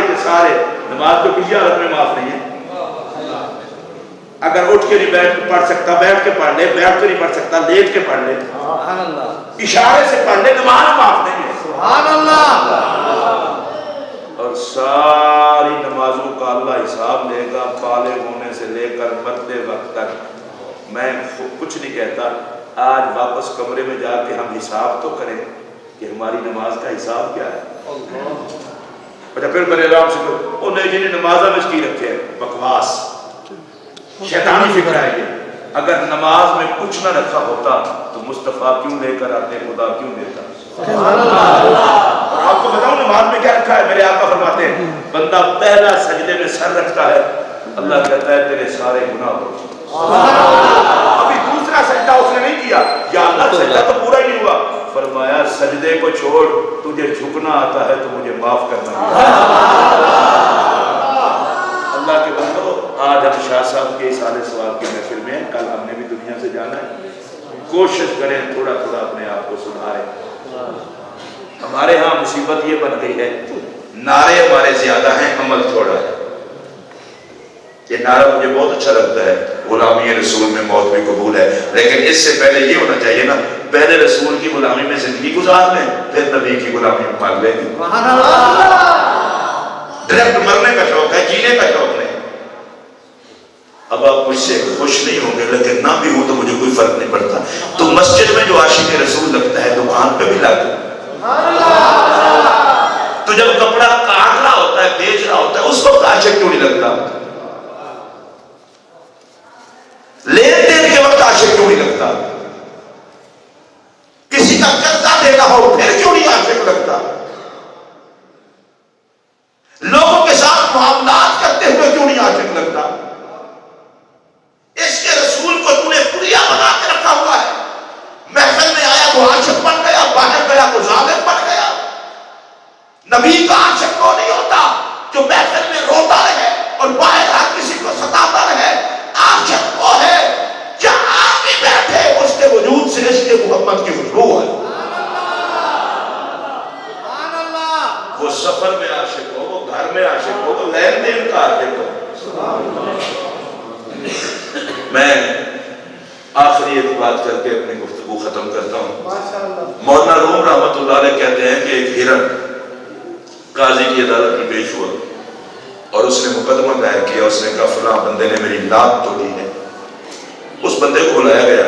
के सारे नमाज तो किसी हालत में माफ नहीं है। अगर उठ के नहीं बैठ पढ़ सकता बैठ के पढ़ ले, बैठ के नहीं पढ़ सकता लेट के पढ़ ले, इशारे से पढ़ ले, नमाज माफ नहीं है। सुभान अल्लाह। और सारी नमाजों का अल्लाह हिसाब लेगा, बालिग होने से लेकर मरते वक्त तक। मैं कुछ नहीं कहता, आज वापस कमरे में जाके हम हिसाब तो करें कि हमारी नमाज का हिसाब क्या है। अच्छा फिर मेरे आराम से ओ नहीं जी नमाजा में की रखे हैं, बकवास शैतानी फिक्र है ये। अगर नमाज में कुछ ना रखा होता तो मुस्तफा क्यों लेकर आते, खुदा क्यों देता। आपको बताऊं नमाज में क्या रखा है। मेरे आका फरमाते हैं, बंदा पहला सजदे में सर रखता है, अल्लाह कहता है तेरे सारे गुनाह हो। अभी दूसरा सजदा उसने नहीं किया, या अल्लाह सजदा तो पूरा ही नहीं हुआ, फरमाया सजदे को छोड़, तुझे झुकना आता है तो मुझे माफ करना। अल्लाह के बंदो, आज हम शाह साहब के इसाले सवाब की महफिल में, कल हमने भी दुनिया से जाना है। कोशिश करें थोड़ा थोड़ा अपने आप को सुधारें। हमारे यहाँ मुसीबत ये बन गई है, नारे हमारे ज्यादा हैं, अमल थोड़ा है। ये नारा मुझे बहुत अच्छा लगता है, गुलामी रसूल में मौत भी कबूल है, लेकिन इससे पहले ये होना चाहिए ना, पहले रसूल की गुलामी में जिंदगी गुजार लें, फिर नबी की गुलामी में मर लें। डायरेक्ट मरने का शौक है, जीने का शौक नहीं। अब आप मुझसे खुश नहीं होंगे, लेकिन ना भी हूं तो मुझे कोई फर्क नहीं पड़ता। तो मस्जिद में जो आशिक रसूल लगता है दुकान पे भी लग, तो जब कपड़ा काट रहा होता है, बेच रहा होता है, उस वक्त आशिक क्यों नहीं लगता? लेन देन के वक्त आशिक क्यों नहीं लगता? किसी का कर्जा देना हो फिर क्यों नहीं आशिक लगता? लोगों के साथ मुआमलात करते हुए क्यों नहीं आशिक लगता? इसके रसूल को तूने पुलिया बना के रखा हुआ है। महफिल में आया तो आशिक बन गया, बाहर गया तो जालिम बन गया। नबी का आशिक वो नहीं होता जो महफिल में रोता रहे और बाहर हर किसी को सताता रहे। आशिक वो है जहां भी बैठे उसके वजूद से इसके मोहम्मद की खुशबू है। वो सफर में आशिक हो, वो घर में आशिक हो, वो लेन देन का आशिक हो। मैं आखिरी एक बात करके अपनी गुफ्तगू खत्म करता हूँ। मौलाना रूम रहमतुल्लाह अलैह कहते हैं कि एक हिरन काजी की अदालत में पेश हुआ और उसने मुकदमा दायर किया। उसने कहा फलां बंदे ने मेरी लात तोड़ी है। उस बंदे को बुलाया गया।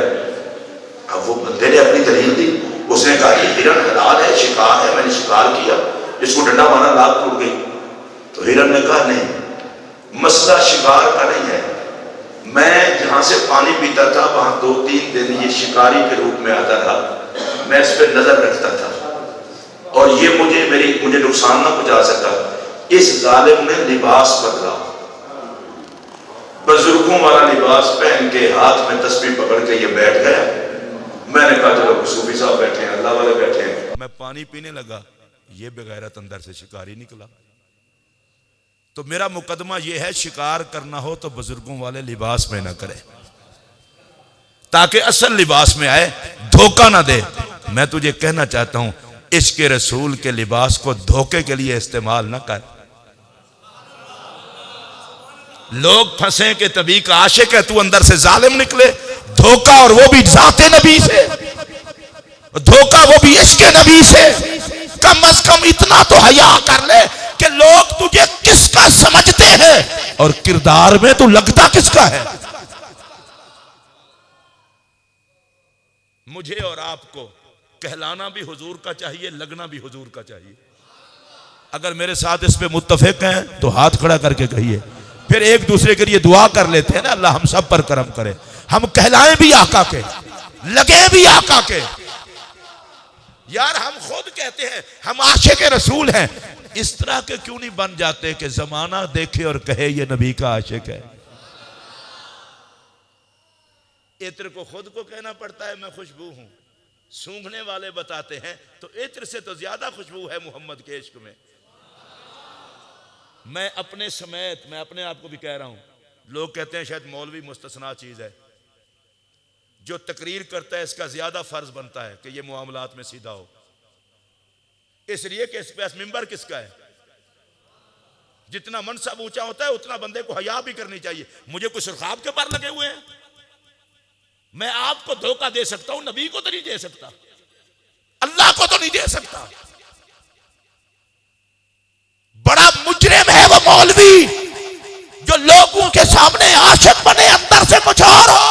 अब वो बंदे ने अपनी दलील दी। उसने कहा कि हिरन हलाल है, शिकार है, मैंने शिकार किया, इसको डंडा मारा, लात टूट गई। तो हिरन ने कहा नहीं, मसला शिकार का नहीं है। मैं जहां से पानी पीता था वहां 2-3 दिन ये शिकारी के रूप में आता था, मैं इस पर नजर रखता था और ये मुझे नुकसान ना पहुंचा सका। इस जालिम ने लिबास बदला, बुजुर्गों वाला लिबास पहन के हाथ में तस्बीह पकड़ के ये बैठ गया। मैंने कहा चलो सूफी साहब बैठे हैं, अल्लाह वाले बैठे हैं। मैं पानी पीने लगा, ये बेगैरत अंदर से शिकारी निकला। तो मेरा मुकदमा यह है, शिकार करना हो तो बुजुर्गों वाले लिबास में ना करे, ताकि असल लिबास में आए, धोखा ना दे। मैं तुझे कहना चाहता हूं, इश्क रसूल के लिबास को धोखे के लिए इस्तेमाल ना कर। लोग फंसे कि तभी का आशिक है, तू अंदर से जालिम निकले। धोखा, और वो भी जाते नबी से, धोखा वो भी इश्क नबी से। कम अज कम इतना तो हया कर ले कि लोग तुझे किसका समझते हैं और किरदार में तू लगता किसका है। मुझे और आपको कहलाना भी हुजूर का चाहिए, लगना भी हुजूर का चाहिए। अगर मेरे साथ इस पे मुत्तफिक हैं तो हाथ खड़ा करके कहिए। फिर एक दूसरे के लिए दुआ कर लेते हैं ना, अल्लाह हम सब पर करम करे, हम कहलाएं भी आका के, लगे भी आका के। यार हम खुद कहते हैं हम आशिक रसूल हैं, इस तरह के क्यों नहीं बन जाते कि जमाना देखे और कहे ये नबी का आशिक है। इत्र को खुद को कहना पड़ता है मैं खुशबू हूं, सूंघने वाले बताते हैं तो इत्र से तो ज्यादा खुशबू है मोहम्मद के इश्क में। मैं अपने समेत, मैं अपने आप को भी कह रहा हूं, लोग कहते हैं शायद मौलवी मुस्तस्ना चीज है, जो तकरीर करता है इसका ज्यादा फर्ज बनता है कि ये मामलात में सीधा हो, इसलिए कि इस पे मिंबर किसका है। जितना मनसब ऊंचा होता है उतना बंदे को हया भी करनी चाहिए। मुझे कुछ सुरखाब के पर लगे हुए हैं, मैं आपको धोखा दे सकता हूं, नबी को तो नहीं दे सकता, अल्लाह को तो नहीं दे सकता। बड़ा मुजरिम है वो मौलवी जो लोगों के सामने आशिक बने, अंदर से कुछ और हो।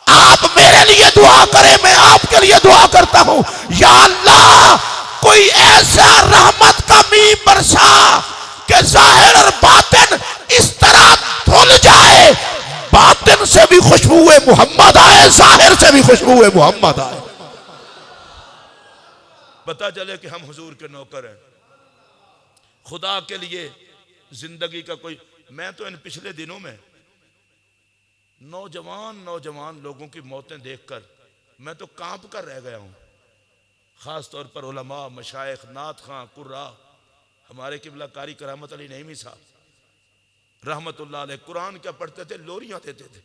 आप मेरे लिए दुआ करें, मैं आपके लिए दुआ करता हूं, या अल्लाह कोई ऐसा रहमत का मींह बरसा कि जाहिर और बातिन इस तरह धुल जाए, बातिन से भी खुशबूए मोहम्मद आए, जाहिर से भी खुशबूए मोहम्मद आए, पता चले कि हम हुजूर के नौकर हैं। खुदा के लिए जिंदगी का कोई, मैं तो इन पिछले दिनों में नौजवान लोगों की मौतें देखकर मैं तो कांप कर रह गया हूं। खास तौर पर उलमा, मशाइख, नात खां, कुर्रा, हमारे किबला कारी करामत अली नईमी साहब रहमतुल्लाह अलैह कुरान क्या पढ़ते थे, लोरियां देते थे।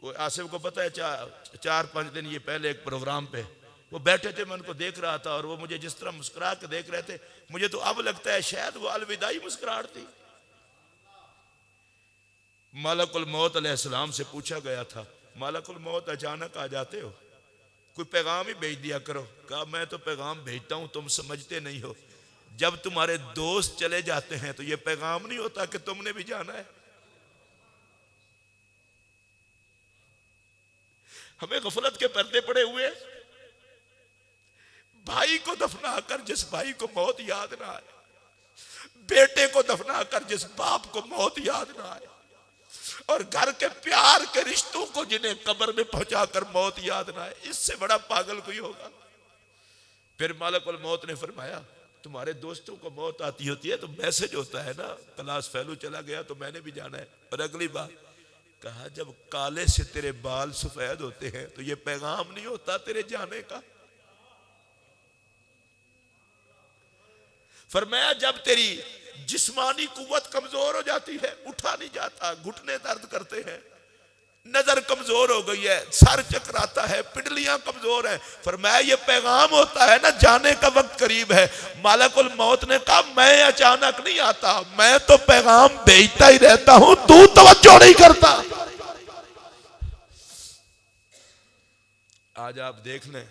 वो आसिफ को पता है, 4-5 दिन ये पहले एक प्रोग्राम पे वो बैठे थे, मैं उनको देख रहा था और वो मुझे जिस तरह मुस्कुरा के देख रहे थे, मुझे तो अब लगता है शायद वो अलविदाई मुस्कुराहट थी। मालकुल मौत अलैहिस्सलाम से पूछा गया था, मालकुल मौत अचानक आ जाते हो, कोई पैगाम ही भेज दिया करो। कहा मैं तो पैगाम भेजता हूं, तुम समझते नहीं हो। जब तुम्हारे दोस्त चले जाते हैं तो ये पैगाम नहीं होता कि तुमने भी जाना है। हमें गफलत के पर्दे पड़े हुए। भाई को दफना कर जिस भाई को मौत याद ना आए, बेटे को दफना कर जिस बाप को मौत याद ना आए, और घर के प्यार के रिश्तों को जिन्हें कब्र में पहुंचाकर मौत याद ना आए, इससे बड़ा पागल कोई होगा। फिर मालिकुल मौत ने फरमाया, तुम्हारे दोस्तों को मौत आती होती है तो मैसेज होता है ना, क्लास फेलो चला गया तो मैंने भी जाना है। और अगली बात कहा, जब काले से तेरे बाल सफेद होते हैं तो ये पैगाम नहीं होता तेरे जाने का। फरमाया, जब तेरी जिस्मानी कुव्वत कमजोर हो जाती है, उठा नहीं जाता, घुटने दर्द करते हैं, नजर कमजोर हो गई है, सर चकराता है, पिंडलियां कमजोर है, फरमाया ये पैगाम होता है ना, जाने का वक्त करीब है। मालिकुल मौत ने कहा, मैं अचानक नहीं आता, मैं तो पैगाम भेजता ही रहता हूं, तू तवज्जो नहीं करता। आज आप देख लें,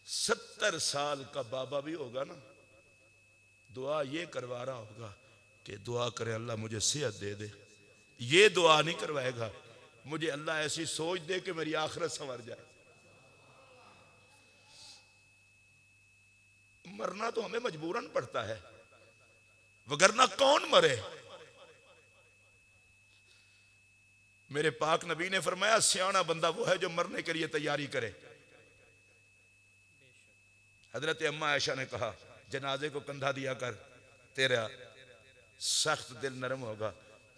70 साल का बाबा भी होगा ना, दुआ ये करवा रहा होगा कि दुआ करे अल्लाह मुझे सेहत दे दे। ये दुआ नहीं करवाएगा, मुझे अल्लाह ऐसी सोच दे कि मेरी आखिरत संवर जाए। मरना तो हमें मजबूरन पड़ता है, वगरना कौन मरे। मेरे पाक नबी ने फरमाया, सियाना बंदा वो है जो मरने के लिए तैयारी करे। हजरत अम्मा आयशा ने कहा, जनाजे को कंधा दिया कर, तेरा सख्त दिल नरम होगा।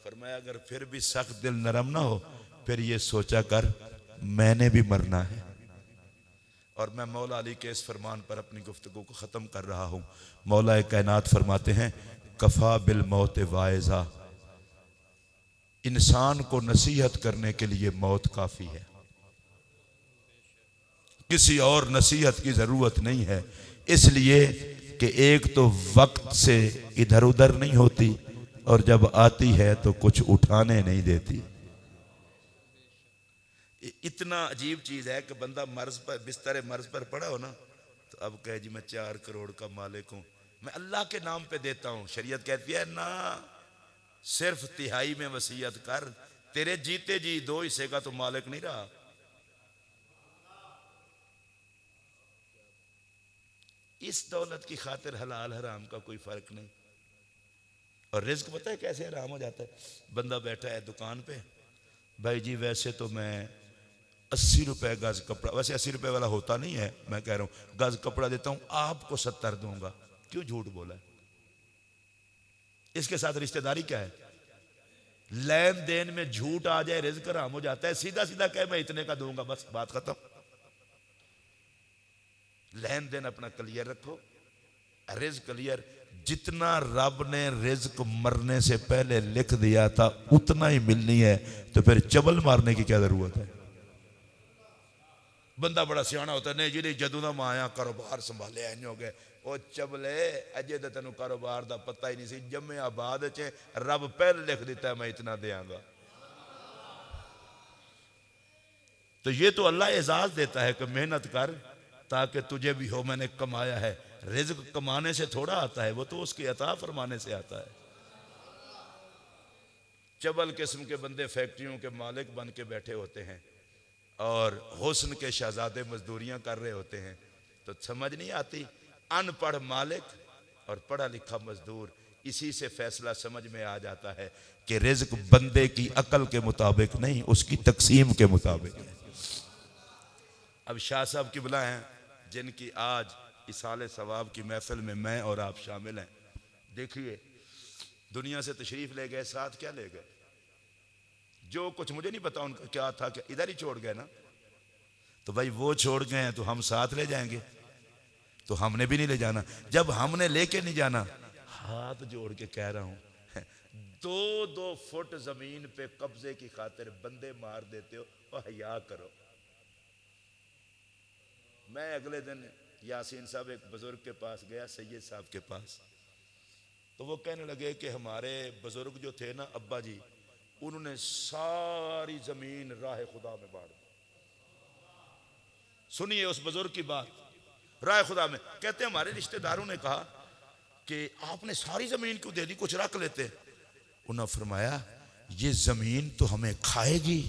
फरमाया, अगर फिर भी सख्त दिल नरम ना हो, फिर ये सोचा कर मैंने भी मरना है। और मैं मौला अली के इस फरमान पर अपनी गुफ्तगू को ख़त्म कर रहा हूँ। मौला कायनात फरमाते हैं, कफ़ा बिल मौत वाइज़ा, इंसान को नसीहत करने के लिए मौत काफ़ी है, किसी और नसीहत की ज़रूरत नहीं है। इसलिए कि एक तो वक्त से इधर उधर नहीं होती, और जब आती है तो कुछ उठाने नहीं देती। इतना अजीब चीज है कि बंदा मर्ज पर, बिस्तर मर्ज पर पड़ा हो ना, तो अब कहे जी मैं 4 करोड़ का मालिक हूं, मैं अल्लाह के नाम पे देता हूं। शरीयत कहती है ना, सिर्फ तिहाई में वसीयत कर, तेरे जीते जी 2 हिस्से का तो मालिक नहीं रहा। इस दौलत की खातिर हलाल हराम का कोई फर्क नहीं। और रिज्क पता है कैसे हराम हो जाता है। बंदा बैठा है दुकान पे, भाई जी वैसे तो मैं 80 रुपए गज कपड़ा, वैसे 80 रुपए वाला होता नहीं है, मैं कह रहा हूं गज कपड़ा देता हूं, आपको 70 दूंगा। क्यों झूठ बोला है? इसके साथ रिश्तेदारी क्या है? लेन देन में झूठ आ जाए रिज्क हराम हो जाता है। सीधा सीधा कहे मैं इतने का दूंगा, बस बात खत्म। लेन देन अपना क्लियर रखो, रिज्क क्लियर। जितना रब ने रिज्क मरने से पहले लिख दिया था उतना ही मिलनी है, तो फिर चबल मारने की क्या जरूरत है? बंदा बड़ा सियाना होता है, नहीं जी जदों का मैं आया कारोबार संभाले इंज हो गए। वो चबले, अजे तो तेन कारोबार का पता ही नहीं सी, जम्मे आबाद च रब पहले लिख दिता है मैं इतना देंगा। तो ये तो अल्लाह एजाज देता है कि मेहनत कर ताकि तुझे भी हो, मैंने कमाया है। रिज्क कमाने से थोड़ा आता है, वो तो उसकी अता फरमाने से आता है। चबल किस्म के बंदे फैक्ट्रियों के मालिक बन के बैठे होते हैं और हुस्न के शहजादे मजदूरियां कर रहे होते हैं, तो समझ नहीं आती। अनपढ़ मालिक और पढ़ा लिखा मजदूर, इसी से फैसला समझ में आ जाता है कि रिज्क बंदे की अकल के मुताबिक नहीं, उसकी तकसीम के मुताबिक है। अब शाह साहब की बुला हैं, जिनकी आज इसाले सवाब की महफिल में मैं और आप शामिल हैं। देखिए दुनिया से तशरीफ ले गए, साथ क्या ले गए? जो कुछ मुझे नहीं पता उनका क्या था, क्या इधर ही छोड़ गए ना? तो भाई वो छोड़ गए हैं तो हम साथ ले जाएंगे? तो हमने भी नहीं ले जाना। जब हमने लेके नहीं जाना, हाथ जोड़ के कह रहा हूं, 2-2 फुट जमीन पे कब्जे की खातिर बंदे मार देते हो, और हया करो। मैं अगले दिन यासीन साहब एक बुजुर्ग के पास गया, सैयद साहब के पास, तो वो कहने लगे कि हमारे बुजुर्ग जो थे ना, अब्बा जी, उन्होंने सारी जमीन राह खुदा में बांट दी। सुनिए उस बुजुर्ग की बात, राह खुदा में। कहते हैं हमारे रिश्तेदारों ने कहा कि आपने सारी जमीन क्यों दे दी, कुछ रख लेते। उन्होंने फरमाया ये जमीन तो हमें खाएगी,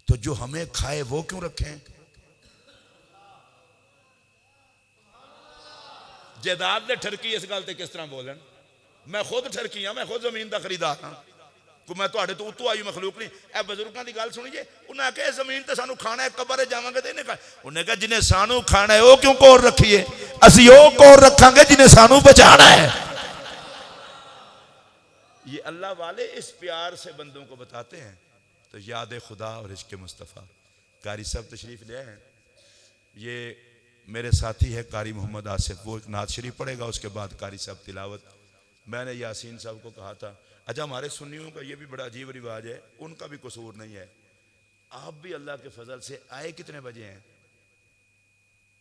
तो जो हमें खाए वो क्यों रखें? जायदाद दे ठरकी इस गल ते किस तरह बोलन? मैं खुद ठरकी हाँ, मैं खुद जमीन का खरीदार हाँ, को मैं तुहाडे तो उतों आई मखलूक नहीं। ए बजुर्गों की गल सुनीजे, उन्हें आख्या जमीन तो सानू खाना है, कबर जावांगे तो इन्हें खा। उन्हें कहा जिन्हें सानू खाना है वो क्यों कोर रखिए, असी वो कोर रखांगे जिन्हें सानू बचाना है। ये अल्लाह वाले इस प्यार से बंदों को बताते हैं। तो याद खुदा और इश्क मुस्तफ़ा। कारी साहब तशरीफ ले आए, ये मेरे साथी है कारी मोहम्मद आसिफ, वो एक नात शरीफ पढ़ेगा, उसके बाद कारी साहब तिलावत। मैंने यासीन साहब को कहा था, अच्छा हमारे सुन्नियों का ये भी बड़ा अजीब रिवाज है, उनका भी कसूर नहीं है, आप भी अल्लाह के फजल से आए कितने बजे हैं?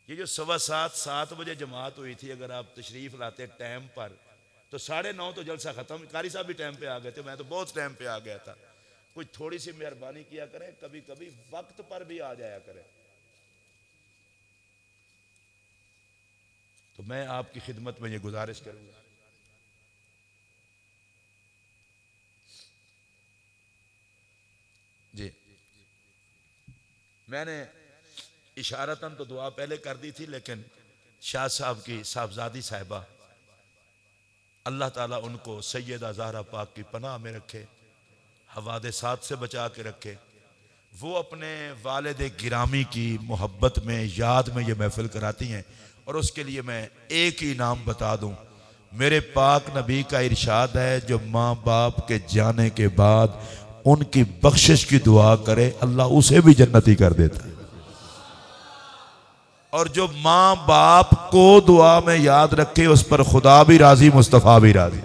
ये जो 7:15 बजे जमात हुई थी, अगर आप तशरीफ लाते टाइम पर तो 9:30 तो जलसा खत्म। कारी साहब भी टाइम पे आ गए थे, मैं तो बहुत टाइम पे आ गया था। कुछ थोड़ी सी मेहरबानी किया करें, कभी कभी वक्त पर भी आ जाया करें। तो मैं आपकी खिदमत में ये गुजारिश करूंगा, जी मैंने इशारतन तो दुआ पहले कर दी थी, लेकिन शाह साहब की साहबजादी साहिबा, अल्लाह ताला उनको सैयदा ज़हरा पाक की पनाह में रखे, हवादिसात से बचा के रखे। वो अपने वालिद गिरामी की मोहब्बत में, याद में ये महफिल कराती हैं। और उसके लिए मैं एक ही नाम बता दूं, मेरे पाक नबी का इरशाद है, जो माँ बाप के जाने के बाद उनकी बख्शिश की दुआ करे, अल्लाह उसे भी जन्नती कर देता है। और जो माँ बाप को दुआ में याद रखे, उस पर खुदा भी राजी, मुस्तफ़ा भी राजी।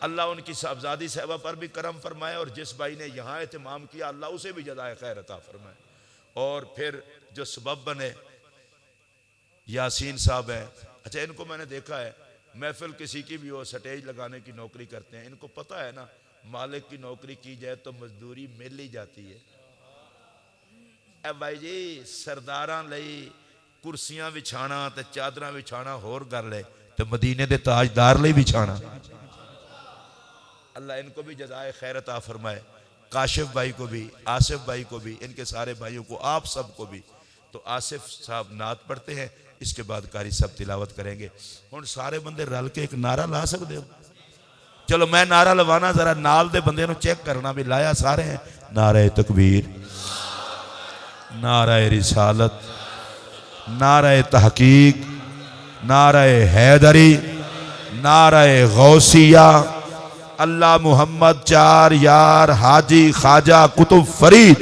अल्लाह उनकी साहबजादी साहबा पर भी करम फरमाए, और जिस भाई ने यहाँ एहतमाम किया अल्लाह उसे भी जज़ाए खैर अता फरमाए। और फिर जो सबब बने यासीन साहब हैं, अच्छा इनको मैंने देखा है, महफिल किसी की भी हो, स्टेज लगाने की नौकरी करते हैं। इनको पता है ना, मालिक की नौकरी की जाए तो मजदूरी मिल ही जाती है। ए भाई जी, सरदारां लई कुर्सियां विछाना ते चादरां विछाना होर गल है, तो मदीने दे ताजदार लई विछाना। अल्लाह इनको भी जज़ाए खैर अता फरमाए, काशिफ भाई को भी, आसिफ भाई को भी, इनके सारे भाइयों को, आप सबको भी। तो आसिफ साहब नात पढ़ते हैं, इसके बाद कारी साहब तिलावत करेंगे। हुण सारे बंदे रल के एक नारा ला सकते हो? चलो मैं नारा लवाना, जरा नाल दे बंदे नूं चेक करना भी लाया सारे हैं। नारे तकबीर, नारे रिसालत, नारे तहकीक, नारे हैदरी, नारे गौसिया, अल्लाह मुहम्मद चार यार हाजी ख्वाजा कुतुब फरीद।